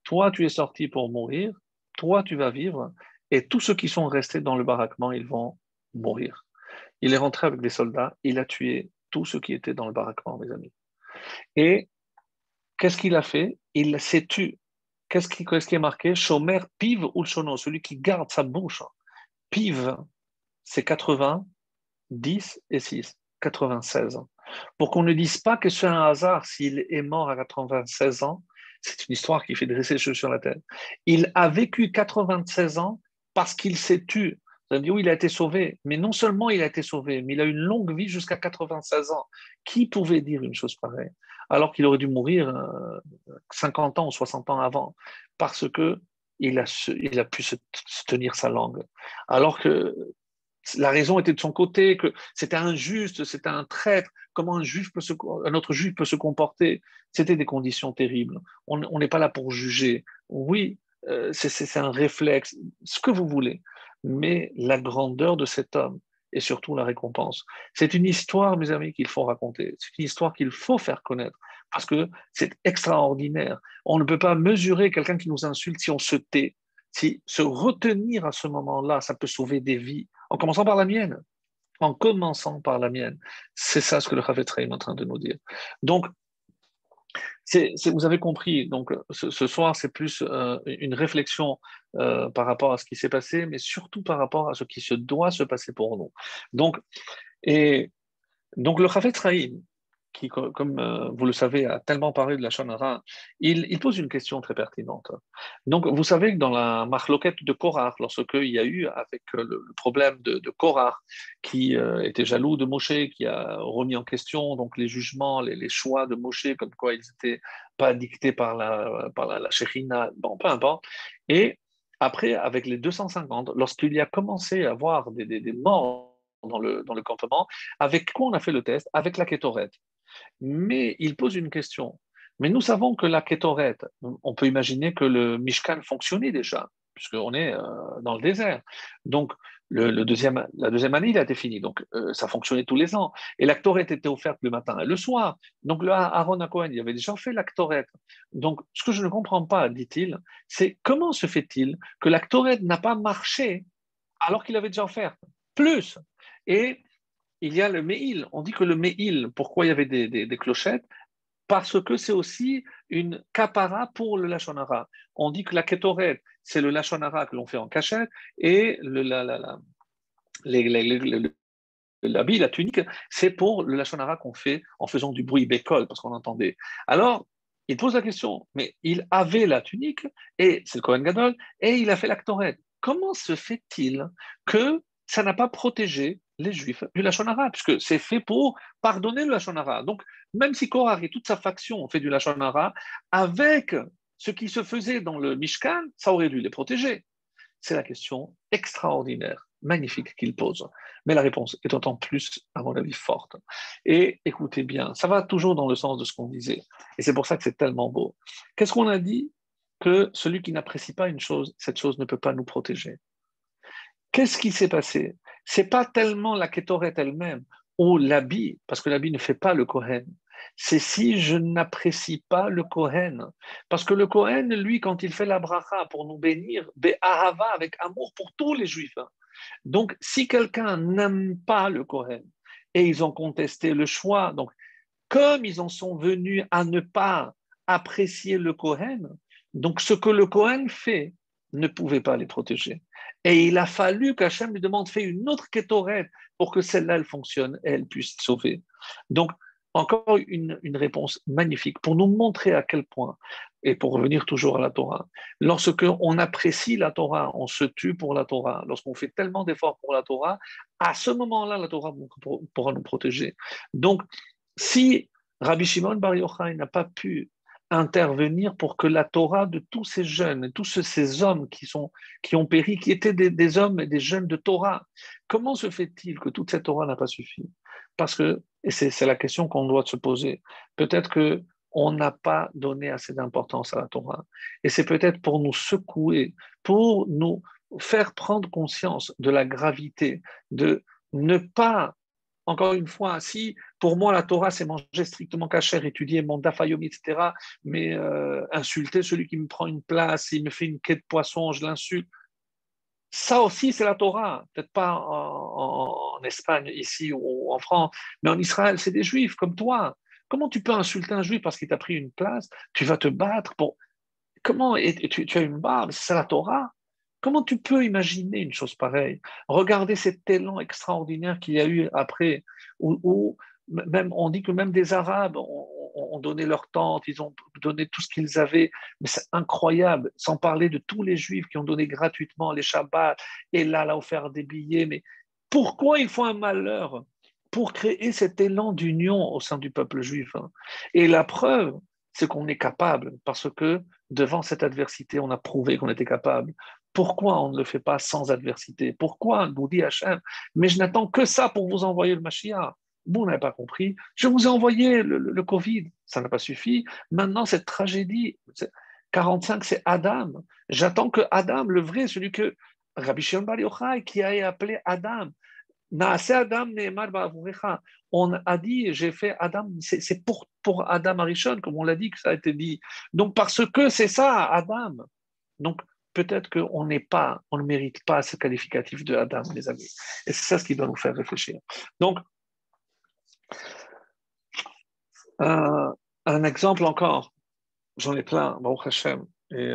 Toi, tu es sorti pour mourir, toi, tu vas vivre, et tous ceux qui sont restés dans le baraquement, ils vont mourir. Il est rentré avec des soldats, il a tué tous ceux qui étaient dans le baraquement, mes amis. Et qu'est-ce qu'il a fait? Il s'est tué. Qu'est-ce qui est marqué? Shomer piv ou shono, celui qui garde sa bouche. Piv, c'est 80, 10 et 6, 96. Pour qu'on ne dise pas que c'est un hasard s'il est mort à 96 ans, c'est une histoire qui fait dresser les cheveux sur la tête. Il a vécu 96 ans parce qu'il s'est tué. Vous allez me dire, oui, il a été sauvé. Mais non seulement il a été sauvé, mais il a une longue vie jusqu'à 96 ans. Qui pouvait dire une chose pareille? Alors qu'il aurait dû mourir 50 ans ou 60 ans avant. Parce que il a pu se tenir sa langue. Alors que la raison était de son côté, que c'était injuste, c'était un traître. Comment un autre juif peut se comporter? C'était des conditions terribles. On n'est pas là pour juger. Oui, c'est un réflexe, ce que vous voulez. Mais la grandeur de cet homme et surtout la récompense. C'est une histoire, mes amis, qu'il faut raconter. C'est une histoire qu'il faut faire connaître parce que c'est extraordinaire. On ne peut pas mesurer quelqu'un qui nous insulte si on se tait. Si se retenir à ce moment-là, ça peut sauver des vies, en commençant par la mienne. En commençant par la mienne. C'est ça ce que le Chavetz Chaim est en train de nous dire. Donc, vous avez compris. Donc, ce soir, c'est plus une réflexion par rapport à ce qui s'est passé, mais surtout par rapport à ce qui se doit se passer pour nous. Donc, et donc le Chavetz Chaim, qui, comme vous le savez, a tellement parlé de la Shonara, il pose une question très pertinente. Donc, vous savez que dans la marloquette de Korach, lorsqu'il y a eu avec le problème de Korach, qui était jaloux de Moshe, qui a remis en question donc les jugements, les choix de Moshe, comme quoi ils n'étaient pas dictés par la Shekhinah, bon, peu importe. Et après, avec les 250, lorsqu'il y a commencé à avoir des morts dans le campement, avec quoi on a fait le test? Avec la Kétoret. Mais il pose une question. Mais nous savons que la Kétoret, on peut imaginer que le Mishkan fonctionnait déjà, puisqu'on est dans le désert. Donc, la deuxième année, il a été fini. Donc, ça fonctionnait tous les ans. Et la Ktoret était offerte le matin et le soir. Donc, là, Aaron à Cohen, il avait déjà fait la Ktoret. Donc, ce que je ne comprends pas, dit-il, c'est comment se fait-il que la Ktoret n'a pas marché alors qu'il avait déjà offert plus? Et il y a le Meil. On dit que le Meil, pourquoi il y avait des clochettes? Parce que c'est aussi une capara pour le Lashon Hara. On dit que la Ketoret, c'est le Lashon Hara que l'on fait en cachette, et l'habit, la tunique, c'est pour le Lashon Hara qu'on fait en faisant du bruit bécol, parce qu'on entendait. Alors, il pose la question, mais il avait la tunique, et c'est le Kohen Gadol, et il a fait la Ketoret. Comment se fait-il que ça n'a pas protégé les Juifs du Lashon Hara, puisque c'est fait pour pardonner le Lashon Hara. Donc, même si Korah et toute sa faction ont fait du Lashon Hara, avec ce qui se faisait dans le Mishkan, ça aurait dû les protéger. C'est la question extraordinaire, magnifique qu'il pose. Mais la réponse est d'autant plus, à mon avis, forte. Et écoutez bien, ça va toujours dans le sens de ce qu'on disait. Et c'est pour ça que c'est tellement beau. Qu'est-ce qu'on a dit? Que celui qui n'apprécie pas une chose, cette chose ne peut pas nous protéger. Qu'est-ce qui s'est passé? C'est pas tellement la kétoret elle-même ou l'habit, parce que l'habit ne fait pas le Kohen. C'est si je n'apprécie pas le Kohen. Parce que le Kohen, lui, quand il fait la bracha pour nous bénir, be'ahava, avec amour pour tous les Juifs. Donc, si quelqu'un n'aime pas le Kohen et ils ont contesté le choix, donc comme ils en sont venus à ne pas apprécier le Kohen, donc ce que le Kohen fait ne pouvait pas les protéger. Et il a fallu qu'Hachem lui demande, fais une autre Kétoret pour que celle-là, elle fonctionne et elle puisse sauver. Donc, encore une réponse magnifique pour nous montrer à quel point, et pour revenir toujours à la Torah, lorsque on apprécie la Torah, on se tue pour la Torah, lorsqu'on fait tellement d'efforts pour la Torah, à ce moment-là, la Torah pourra nous protéger. Donc, si Rabbi Shimon Bar Yochai n'a pas pu intervenir pour que la Torah de tous ces jeunes, tous ces hommes qui ont péri, qui étaient des hommes et des jeunes de Torah, comment se fait-il que toute cette Torah n'a pas suffi? Parce que, et c'est la question qu'on doit se poser, peut-être que on n'a pas donné assez d'importance à la Torah. Et c'est peut-être pour nous secouer, pour nous faire prendre conscience de la gravité, de ne pas, encore une fois, si pour moi la Torah c'est manger strictement cachère, étudier mon dafayomi, etc., mais insulter celui qui me prend une place, il me fait une quai de poisson, je l'insulte, ça aussi, c'est la Torah. Peut-être pas en Espagne, ici ou en France, mais en Israël, c'est des juifs comme toi. Comment tu peux insulter un juif parce qu'il t'a pris une place? Tu vas te battre pour. Comment? Et tu as une barbe, c'est ça la Torah? Comment tu peux imaginer une chose pareille? Regardez cet élan extraordinaire qu'il y a eu après, où même, on dit que même des Arabes ont donné leur tente, ils ont donné tout ce qu'ils avaient, mais c'est incroyable, sans parler de tous les Juifs qui ont donné gratuitement les Shabbats, et là, offert des billets, mais pourquoi il faut un malheur pour créer cet élan d'union au sein du peuple juif, hein? Et la preuve, c'est qu'on est capable, parce que devant cette adversité, on a prouvé qu'on était capable. Pourquoi on ne le fait pas sans adversité? Pourquoi nous dit Hachem, mais je n'attends que ça pour vous envoyer le Mashiach? Vous n'avez pas compris. Je vous ai envoyé le Covid, ça n'a pas suffi. Maintenant, cette tragédie, 45, c'est Adam. J'attends que Adam, le vrai, celui que Rabbi Shimon Bar Yochai, qui a appelé Adam, Naase Adam Ne'emar Ba'avurecha. On a dit, j'ai fait Adam, c'est pour Adam Arishon, comme on l'a dit que ça a été dit. Donc, parce que c'est ça, Adam. Donc, peut-être qu'on n'est pas, on ne mérite pas ce qualificatif de Adam, les amis. Et c'est ça ce qui doit nous faire réfléchir. Donc, un exemple encore, j'en ai plein, Baruch Hashem, et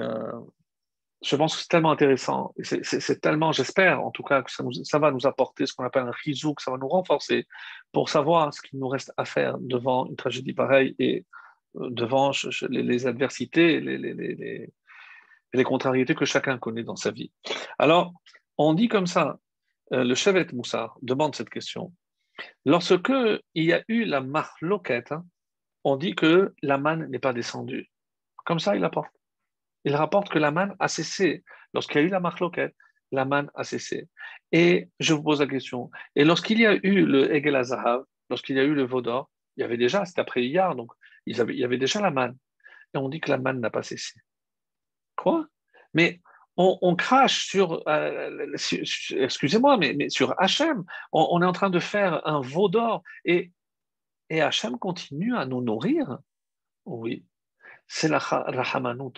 je pense que c'est tellement intéressant, et c'est tellement, j'espère en tout cas, que ça va nous apporter ce qu'on appelle un chizou, que ça va nous renforcer pour savoir ce qu'il nous reste à faire devant une tragédie pareille et devant les adversités, les contrariétés que chacun connaît dans sa vie. Alors, on dit comme ça, le Shevet Moussar demande cette question. Lorsque il y a eu la marloquette, hein, on dit que la manne n'est pas descendue. Comme ça, il apporte. Il rapporte que la manne a cessé. Lorsqu'il y a eu la marloquette, la manne a cessé. Et je vous pose la question. Et lorsqu'il y a eu le Egel Azahav, lorsqu'il y a eu le Vaudor, il y avait déjà, c'était après hier, donc il y avait déjà la manne. Et on dit que la manne n'a pas cessé. Quoi? Mais on crache excusez-moi, mais sur Hachem. On est en train de faire un veau d'or et Hachem continue à nous nourrir. Oui, c'est la rahamanout.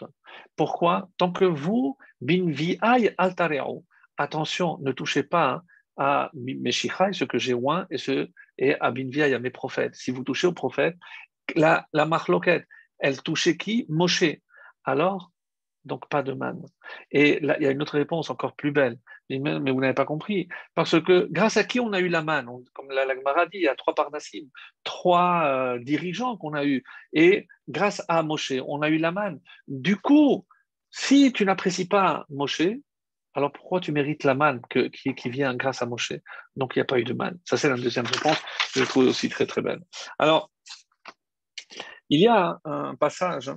Pourquoi? Tant que vous, bin vi'ai altareo, attention, ne touchez pas à mes shichai, ce que j'ai oint, et à bin vi'ai, à mes prophètes. Si vous touchez aux prophètes, la marloquette, elle touchait qui? Moshe. Alors, donc pas de manne. Et là, il y a une autre réponse encore plus belle. Mais vous n'avez pas compris. Parce que grâce à qui on a eu la manne? Comme la Gemara dit, il y a trois parnassim, trois dirigeants qu'on a eu. Et grâce à Moshe, on a eu la manne. Du coup, si tu n'apprécies pas Moshe, alors pourquoi tu mérites la manne qui vient grâce à Moshe? Donc il n'y a pas eu de manne. Ça, c'est la deuxième réponse que je trouve aussi très, très belle. Alors, il y a un passage,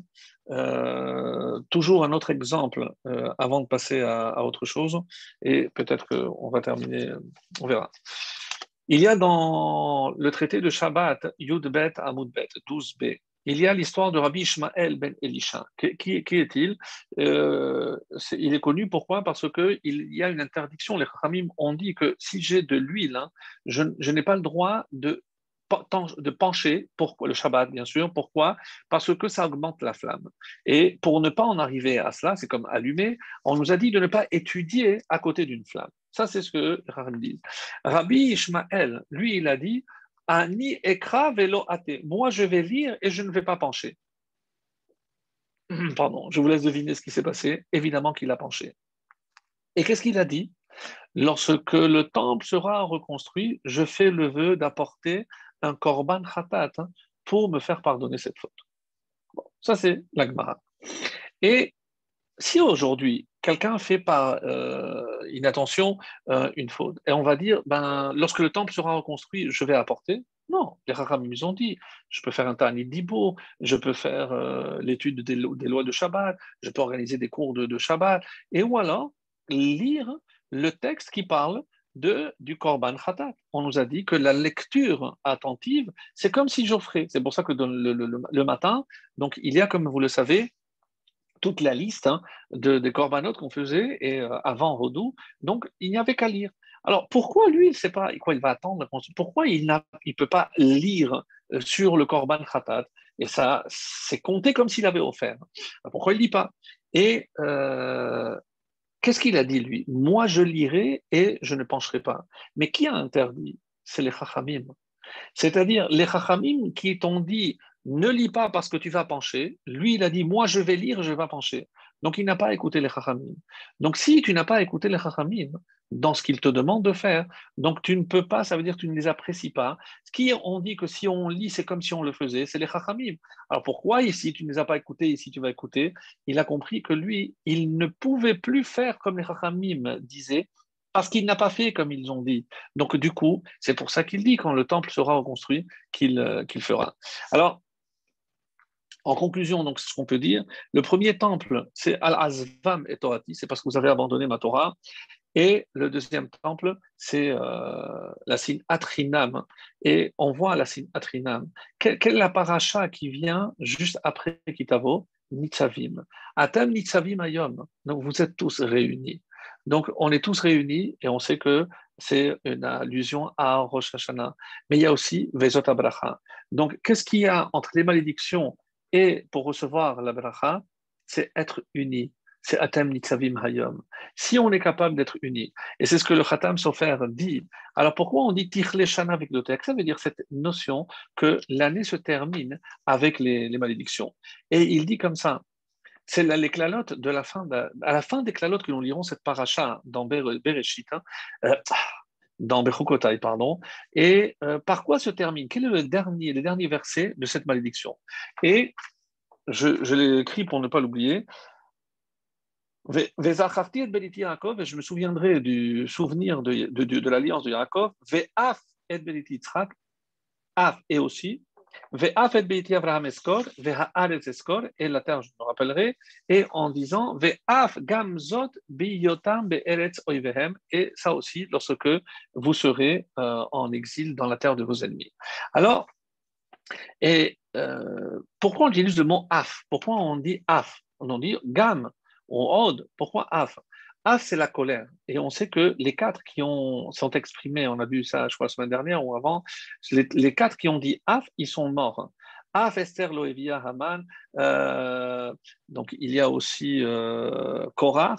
toujours un autre exemple, avant de passer à autre chose, et peut-être qu'on va terminer, on verra. Il y a dans le traité de Shabbat, Yud Bet Amud Bet, 12b, il y a l'histoire de Rabbi Ishmael ben Elisha. Qui est-il? Il est connu, pourquoi? Parce qu'il y a une interdiction. Les Khamim ont dit que si j'ai de l'huile, hein, je n'ai pas le droit de pencher, pourquoi, le Shabbat bien sûr, pourquoi? Parce que ça augmente la flamme. Et pour ne pas en arriver à cela, c'est comme allumer, on nous a dit de ne pas étudier à côté d'une flamme. Ça, c'est ce que les Chachamim disent. Rabbi Ishmael, lui, il a dit Ani ekra velo ate. Moi, je vais lire et je ne vais pas pencher. Pardon, je vous laisse deviner ce qui s'est passé. Évidemment qu'il a penché. Et qu'est-ce qu'il a dit? Lorsque le temple sera reconstruit, je fais le vœu d'apporter un korban khatat pour me faire pardonner cette faute. Bon, ça, c'est la Gemara. Et si aujourd'hui, quelqu'un fait par inattention une faute, et on va dire, ben, lorsque le temple sera reconstruit, je vais apporter. Non, les Chachamim ils ont dit, je peux faire un Ta'anit Dibo, je peux faire l'étude des lois de Shabbat, je peux organiser des cours de Shabbat, et voilà, lire le texte qui parle du Korban Khatat. On nous a dit que la lecture attentive, c'est comme si j'offrais. C'est pour ça que le matin, donc il y a, comme vous le savez, toute la liste des corbanotes qu'on faisait et, avant Rodou. Donc, il n'y avait qu'à lire. Alors, pourquoi lui, il ne sait pas quoi il va attendre? Pourquoi il ne peut pas lire sur le korban khatat? Et ça, c'est compté comme s'il avait offert. Pourquoi il ne lit pas? Et qu'est-ce qu'il a dit, lui? Moi, je lirai et je ne pencherai pas. Mais qui a interdit? C'est les chachamim. C'est-à-dire, les Chachamim qui t'ont dit ne lis pas parce que tu vas pencher, lui, il a dit moi, je vais lire, je vais pas pencher. Donc, il n'a pas écouté les Chachamim. Donc, si tu n'as pas écouté les Chachamim dans ce qu'ils te demandent de faire, donc tu ne peux pas, ça veut dire que tu ne les apprécies pas. Ce qui, on dit que si on lit, c'est comme si on le faisait, c'est les Chachamim. Alors, pourquoi ici, tu ne les as pas écoutés, ici, tu vas écouter? Il a compris que lui, il ne pouvait plus faire comme les Chachamim disaient, parce qu'il n'a pas fait comme ils ont dit. Donc, du coup, c'est pour ça qu'il dit, quand le temple sera reconstruit, qu'il fera. Alors, en conclusion, donc, ce qu'on peut dire, le premier temple, c'est Al-Azvam et Torati, c'est parce que vous avez abandonné ma Torah. Et le deuxième temple, c'est la Sin Atrinam. Et on voit la Sin Atrinam. Quelle est la paracha qui vient juste après Kitavo? Nitzavim. Atam Nitzavim Ayom. Donc vous êtes tous réunis. Donc on est tous réunis et on sait que c'est une allusion à Rosh Hashanah. Mais il y a aussi Vezot Abracha. Donc qu'est-ce qu'il y a entre les malédictions et pour recevoir la bracha? C'est être unis. C'est Atem Nitzavim Hayom. Si on est capable d'être unis, et c'est ce que le Khatam Sofer dit, alors pourquoi on dit Tichle Shana avec le texte? Ça veut dire cette notion que l'année se termine avec les malédictions. Et il dit comme ça, c'est les clalotes de la fin, à la fin des clalotes que nous lirons cette paracha dans Bereshit, euh, dans Bechukotai, pardon, et par quoi se termine? Quel est les derniers versets de cette malédiction? Et je l'ai écrit pour ne pas l'oublier. Vezacharti et Beliti Yaakov, et je me souviendrai du souvenir de l'alliance de Yaakov. Ve'af et Beliti Yitzhak, af et aussi. Ve'af et Beliti Abraham Eskor, ve'haaretz Eskor, et la terre, je me rappellerai, et en disant Ve'af gamzot biyotam be'eretz oivehem, et ça aussi lorsque vous serez en exil dans la terre de vos ennemis. Alors, et pourquoi on utilise le mot af? Pourquoi on dit af? On dit gam ou od. Pourquoi af? Af, c'est la colère. Et on sait que les quatre qui sont exprimés, on a vu ça, je crois, la semaine dernière ou avant, les quatre qui ont dit af, ils sont morts. Af, Esther, Loévia, Haman. Donc, il y a aussi Korah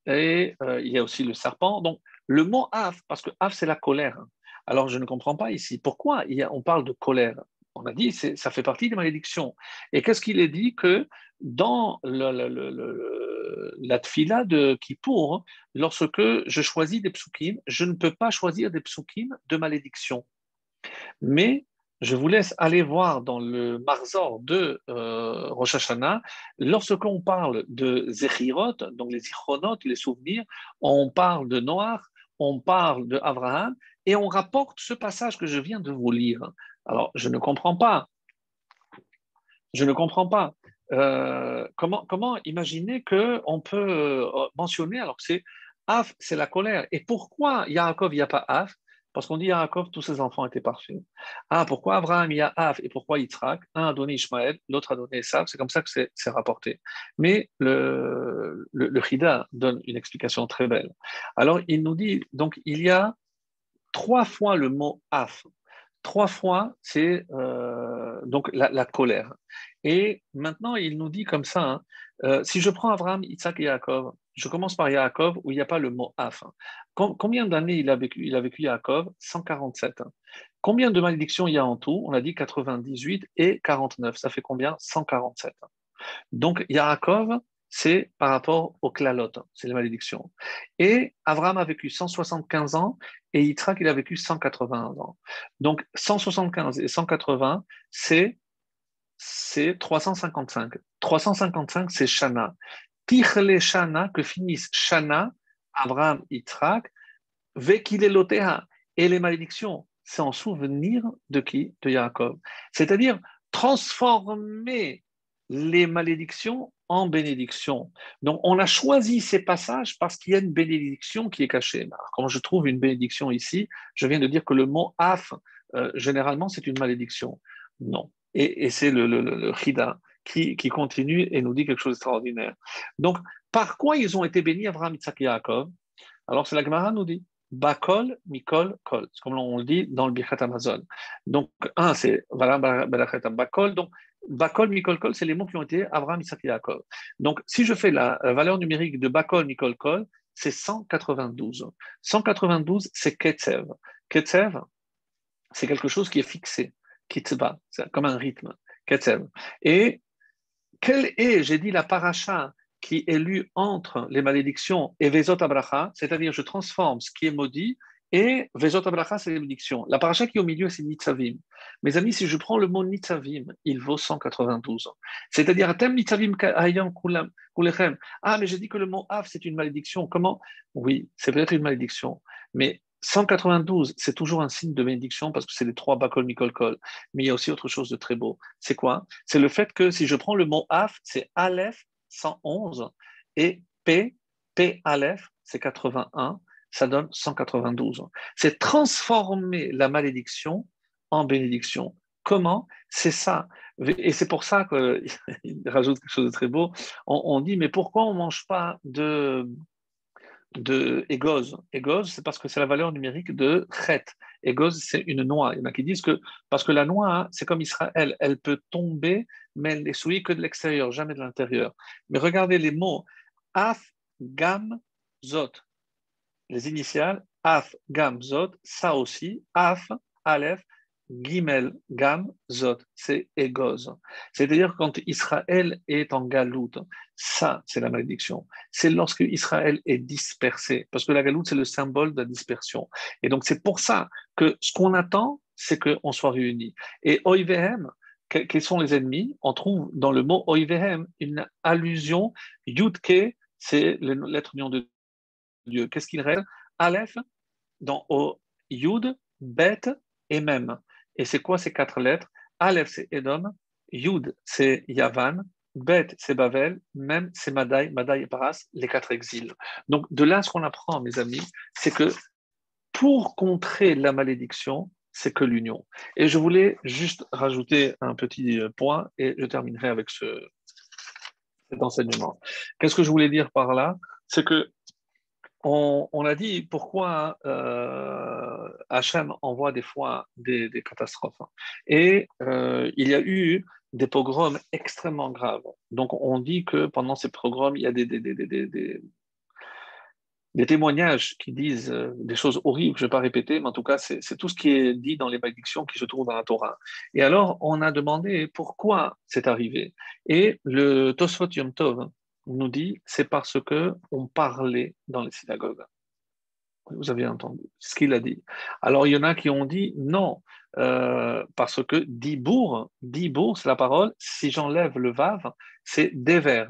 et il y a aussi le serpent. Donc, le mot af, parce que af, c'est la colère. Alors, je ne comprends pas ici. Pourquoi on parle de colère? On a dit ça fait partie des malédictions. Et qu'est-ce qu'il est dit que dans la tfila de Kippour, lorsque je choisis des psukim, je ne peux pas choisir des psukim de malédiction. Mais je vous laisse aller voir dans le Marzor de Rosh Hashanah, lorsqu'on parle de Zechirot, donc les Zichronot, les souvenirs, on parle de Noach, on parle de Abraham, et on rapporte ce passage que je viens de vous lire. Alors, je ne comprends pas. Je ne comprends pas. Comment imaginer qu'on peut mentionner, alors que c'est Af, c'est la colère. Et pourquoi Yaakov, il n'y a pas Af? Parce qu'on dit Yaakov, tous ses enfants étaient parfaits. Ah, pourquoi Abraham, il y a Af et pourquoi Yitzhak? Un a donné Ishmaël, l'autre a donné Esav. C'est comme ça que c'est rapporté. Mais le Chida donne une explication très belle. Alors, il nous dit, donc, il y a 3 fois le mot Af. 3 fois, c'est donc la colère. Et maintenant, il nous dit comme ça, si je prends Abraham, Isaac et Yaakov, je commence par Yaakov où il n'y a pas le mot af. Combien d'années il a vécu Yaakov? 147. Combien de malédictions il y a en tout? On a dit 98 et 49. Ça fait combien? 147. Donc Yaakov, c'est par rapport au klalot, c'est les malédictions. Et Abraham a vécu 175 ans et Yitzhak, il a vécu 180 ans. Donc 175 et 180, c'est 355. 355, c'est Shana. Tichle Shana, que finissent Shana, Abraham, Yitzhak, Vekileloteha. Et les malédictions, c'est en souvenir de qui? De Yaakov. C'est-à-dire transformer les malédictions en bénédictions. Donc, on a choisi ces passages parce qu'il y a une bénédiction qui est cachée. Alors, quand je trouve une bénédiction ici, je viens de dire que le mot af, généralement, c'est une malédiction. Non. Et c'est le Chida qui continue et nous dit quelque chose d'extraordinaire. Donc, par quoi ils ont été bénis, Abraham, Isaac et Yaakov? Alors, c'est la Gemara nous dit Bakol, Mikol, Kol. C'est comme on le dit dans le Birkat Amazon. Donc, un, c'est Bakol. Donc, Bakol, Mikol, Kol, c'est les mots qui ont été Abraham, Isaac et Yaakov. Donc, si je fais la valeur numérique de Bakol, Mikol, Kol, c'est 192. 192, c'est Ketsev. Ketsev, c'est quelque chose qui est fixé. Kitzba, c'est comme un rythme. Ketsev. Et quelle est, j'ai dit, la paracha qui est lue entre les malédictions et Vezot Abracha, c'est-à-dire je transforme ce qui est maudit et Vezot Abracha, c'est les bénédictions. La paracha qui est au milieu, c'est Nitzavim. Mes amis, si je prends le mot Nitzavim, il vaut 192 ans. C'est-à-dire, Atem Nitzavim Ayam Kulechem. Ah, mais j'ai dit que le mot Av, c'est une malédiction. Comment? Oui, c'est peut-être une malédiction, mais 192, c'est toujours un signe de bénédiction parce que c'est les trois Bakol, Mikol, Kol. Mais il y a aussi autre chose de très beau. C'est quoi? C'est le fait que si je prends le mot Af, c'est Aleph 111 et P Aleph, c'est 81, ça donne 192. C'est transformer la malédiction en bénédiction. Comment? C'est ça. Et c'est pour ça qu'il rajoute quelque chose de très beau. On dit, mais pourquoi on ne mange pas de Egoz. Egoz, c'est parce que c'est la valeur numérique de Chet. Egoz, c'est une noix. Il y en a qui disent que, parce que la noix, hein, c'est comme Israël, elle peut tomber, mais elle n'est souillée que de l'extérieur, jamais de l'intérieur. Mais regardez les mots Af, Gam, Zot. Les initiales, Af, Gam, Zot, ça aussi, Af, Aleph, Gimel, Gam, Zot, c'est Egoz. C'est-à-dire quand Israël est en galoute, ça, c'est la malédiction. C'est lorsque Israël est dispersé, parce que la galoute, c'est le symbole de la dispersion. Et donc, c'est pour ça que ce qu'on attend, c'est qu'on soit réunis. Et Oivehem, quels sont les ennemis? On trouve dans le mot Oivehem une allusion, Yudke, c'est l'être union de Dieu. Qu'est-ce qu'il reste? Aleph, dans O, Yud, Bet et Mem. Et c'est quoi ces quatre lettres? Aleph, c'est Edom, Yud, c'est Yavan, Bet, c'est Bavel, Mem, c'est Madaï, Madaï et Paras, les quatre exils. Donc, de là, ce qu'on apprend, mes amis, c'est que pour contrer la malédiction, c'est que l'union. Et je voulais juste rajouter un petit point et je terminerai avec cet enseignement. Qu'est-ce que je voulais dire par là? C'est que on a dit pourquoi Hachem envoie des fois des catastrophes. Et il y a eu des pogroms extrêmement graves. Donc on dit que pendant ces pogroms, il y a des témoignages qui disent des choses horribles, je ne vais pas répéter, mais en tout cas, c'est tout ce qui est dit dans les malédictions qui se trouvent dans la Torah. Et alors, on a demandé pourquoi c'est arrivé. Et le Tosfot Yom Tov nous dit, c'est parce que on parlait dans les synagogues. Vous avez entendu ce qu'il a dit. Alors, il y en a qui ont dit non, parce que dibour, c'est la parole. Si j'enlève le vav, c'est déver.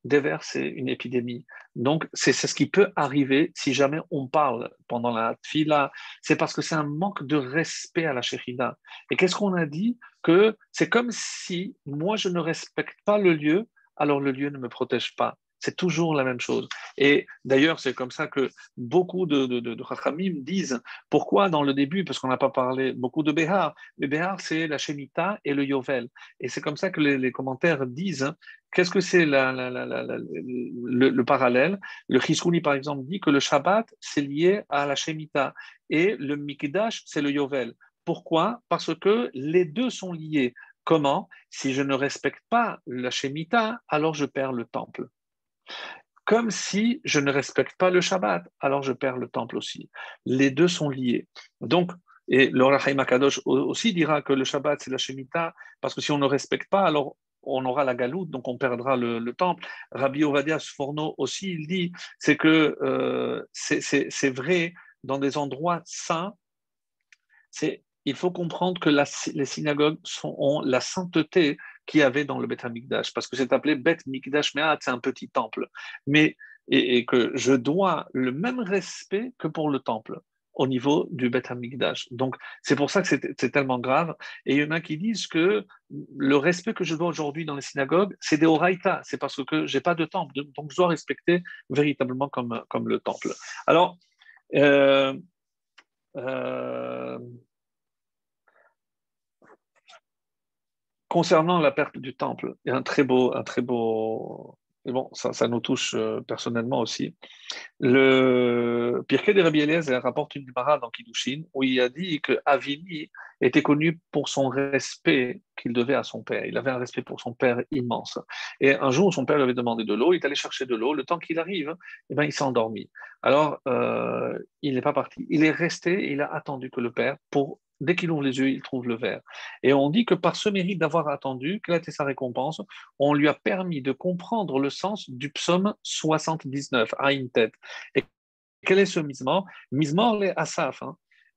Déver, c'est une épidémie. Donc, c'est ce qui peut arriver si jamais on parle pendant la tfila. C'est parce que c'est un manque de respect à la shechina. Et qu'est-ce qu'on a dit? Que c'est comme si moi, je ne respecte pas le lieu, alors le lieu ne me protège pas. C'est toujours la même chose. Et d'ailleurs, c'est comme ça que beaucoup de Chachamim disent pourquoi dans le début, parce qu'on n'a pas parlé beaucoup de Béhar, mais Béhar, c'est la Shemitah et le Yovel. Et c'est comme ça que les commentaires disent qu'est-ce que c'est le parallèle. Le Chizkuni, par exemple, dit que le Shabbat, c'est lié à la Shemitah et le Mikdash, c'est le Yovel. Pourquoi? Parce que les deux sont liés. Comment? Si je ne respecte pas la Shemitah, alors je perds le temple. Comme si je ne respecte pas le Shabbat, alors je perds le temple aussi. Les deux sont liés. Donc, et le Rachaim Akadosh aussi dira que le Shabbat, c'est la Shemitah, parce que si on ne respecte pas, alors on aura la galoute, donc on perdra le temple. Rabbi Ovadia Sforno aussi, il dit, c'est que c'est vrai dans des endroits saints, il faut comprendre que les synagogues ont la sainteté qu'il y avait dans le Beth Amikdash, parce que c'est appelé Beth Mikdash Me'at, c'est un petit temple. Mais, et que je dois le même respect que pour le temple au niveau du Beth Amikdash. Donc, c'est pour ça que c'est tellement grave. Et il y en a qui disent que le respect que je dois aujourd'hui dans les synagogues, c'est des oraïta, c'est parce que j'ai pas de temple, donc je dois respecter véritablement comme le temple. Alors, euh, euh, concernant la perte du temple, il y a un très beau, et bon, ça nous touche personnellement aussi. Le Pirkei de Rabbi Eliezer rapporte une Gemara dans Kiddushin où il a dit que Avini était connu pour son respect qu'il devait à son père. Il avait un respect pour son père immense. Et un jour, son père lui avait demandé de l'eau, il est allé chercher de l'eau. Le temps qu'il arrive, eh ben, il s'est endormi. Alors, il n'est pas parti. Il est resté et il a attendu que le père, dès qu'il ouvre les yeux, il trouve le verre. Et on dit que par ce mérite d'avoir attendu, quelle a été sa récompense? On lui a permis de comprendre le sens du psaume 79, Aïn Tet. Et quel est ce mismor? Mismor le Asaf.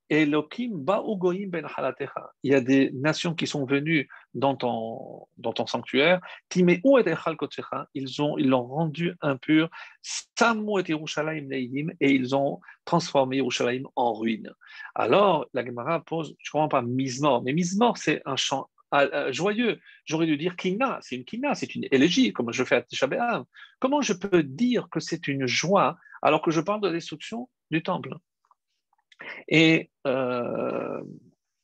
Elohim ba'u goyim ben halatecha. Il y a des nations qui sont venues dans ton sanctuaire. Timeu et echal kotsecha. Ils l'ont rendu impur. Samu et Yerushalayim ne'ilim. Et ils ont transformé Yerushalayim en ruine. Alors, la Gemara pose, je ne comprends pas, mismor. Mais mismor, c'est un chant joyeux. J'aurais dû dire kina, c'est une élégie, comme je fais à Tisha B'Av. Comment je peux dire que c'est une joie alors que je parle de la destruction du temple? Et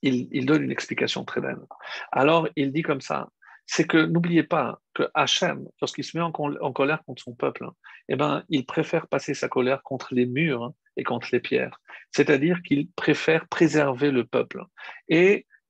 il donne une explication très belle. Alors, il dit comme ça, c'est que n'oubliez pas que Hachem, lorsqu'il se met en colère contre son peuple, eh ben, il préfère passer sa colère contre les murs et contre les pierres. C'est-à-dire qu'il préfère préserver le peuple.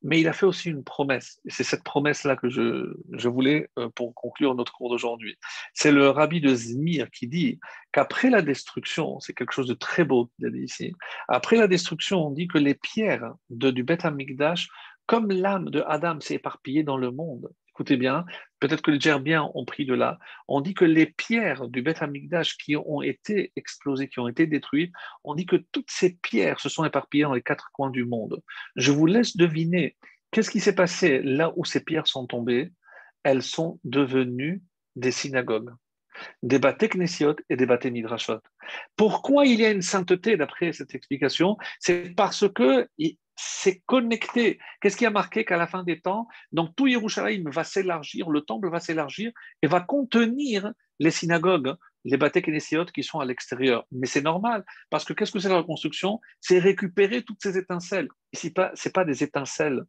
Mais il a fait aussi une promesse. Et c'est cette promesse-là que je voulais pour conclure notre cours d'aujourd'hui. C'est le rabbi de Zmir qui dit qu'après la destruction, c'est quelque chose de très beau qu'il a dit ici, après la destruction, on dit que les pierres du Beth Amikdash, comme l'âme de Adam s'est éparpillée dans le monde, écoutez bien, peut-être que les Gerbiens ont pris de là, on dit que les pierres du Beth Amikdash qui ont été explosées, qui ont été détruites, on dit que toutes ces pierres se sont éparpillées dans les quatre coins du monde. Je vous laisse deviner qu'est-ce qui s'est passé là où ces pierres sont tombées. Elles sont devenues des synagogues, des bâtés knésiot et des bâtés midrashot. Pourquoi il y a une sainteté d'après cette explication? C'est parce que c'est connecté. Qu'est-ce qui a marqué qu'à la fin des temps, donc tout Yerushalayim va s'élargir, le temple va s'élargir et va contenir les synagogues, les bâtés knésiot qui sont à l'extérieur. Mais c'est normal, parce que qu'est-ce que c'est la reconstruction? C'est récupérer toutes ces étincelles. Ici, c'est pas des étincelles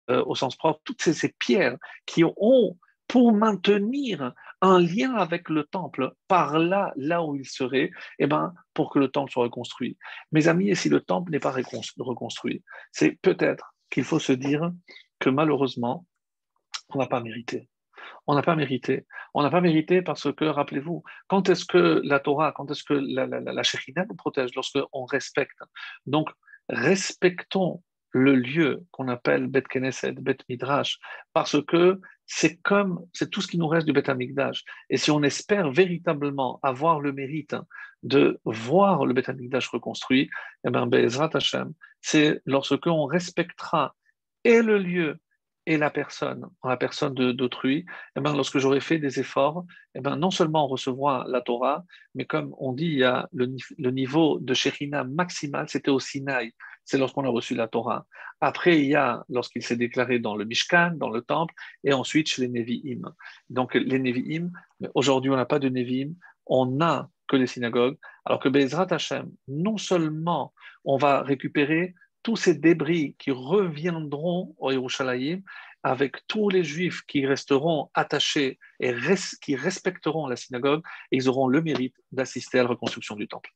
au sens propre, toutes ces pierres qui ont pour maintenir un lien avec le temple par là où il serait, eh ben, pour que le temple soit reconstruit. Mes amis, et si le temple n'est pas reconstruit, c'est peut-être qu'il faut se dire que malheureusement, on n'a pas mérité. On n'a pas mérité. On n'a pas mérité parce que, rappelez-vous, quand est-ce que la Torah, quand est-ce que la Shekhinah nous protège? Lorsqu'on respecte. Donc, respectons le lieu qu'on appelle Bet Knesset, Bet Midrash, parce que c'est tout ce qui nous reste du Bet Hamikdash. Et si on espère véritablement avoir le mérite de voir le Bet Hamikdash reconstruit, eh bien, Be'ezrat Hashem, c'est lorsque on respectera et le lieu et la personne, en la personne d'autrui, eh ben, lorsque j'aurai fait des efforts, eh ben, non seulement on recevra la Torah, mais comme on dit, il y a le niveau de Shekhinah maximal, c'était au Sinaï, c'est lorsqu'on a reçu la Torah. Après, il y a lorsqu'il s'est déclaré dans le Mishkan, dans le temple, et ensuite chez les Nevi'im. Donc les Nevi'im, aujourd'hui on n'a pas de Nevi'im, on n'a que les synagogues, alors que Bezrat Hashem, non seulement on va récupérer tous ces débris qui reviendront au Yerushalayim, avec tous les juifs qui resteront attachés et qui respecteront la synagogue, et ils auront le mérite d'assister à la reconstruction du temple.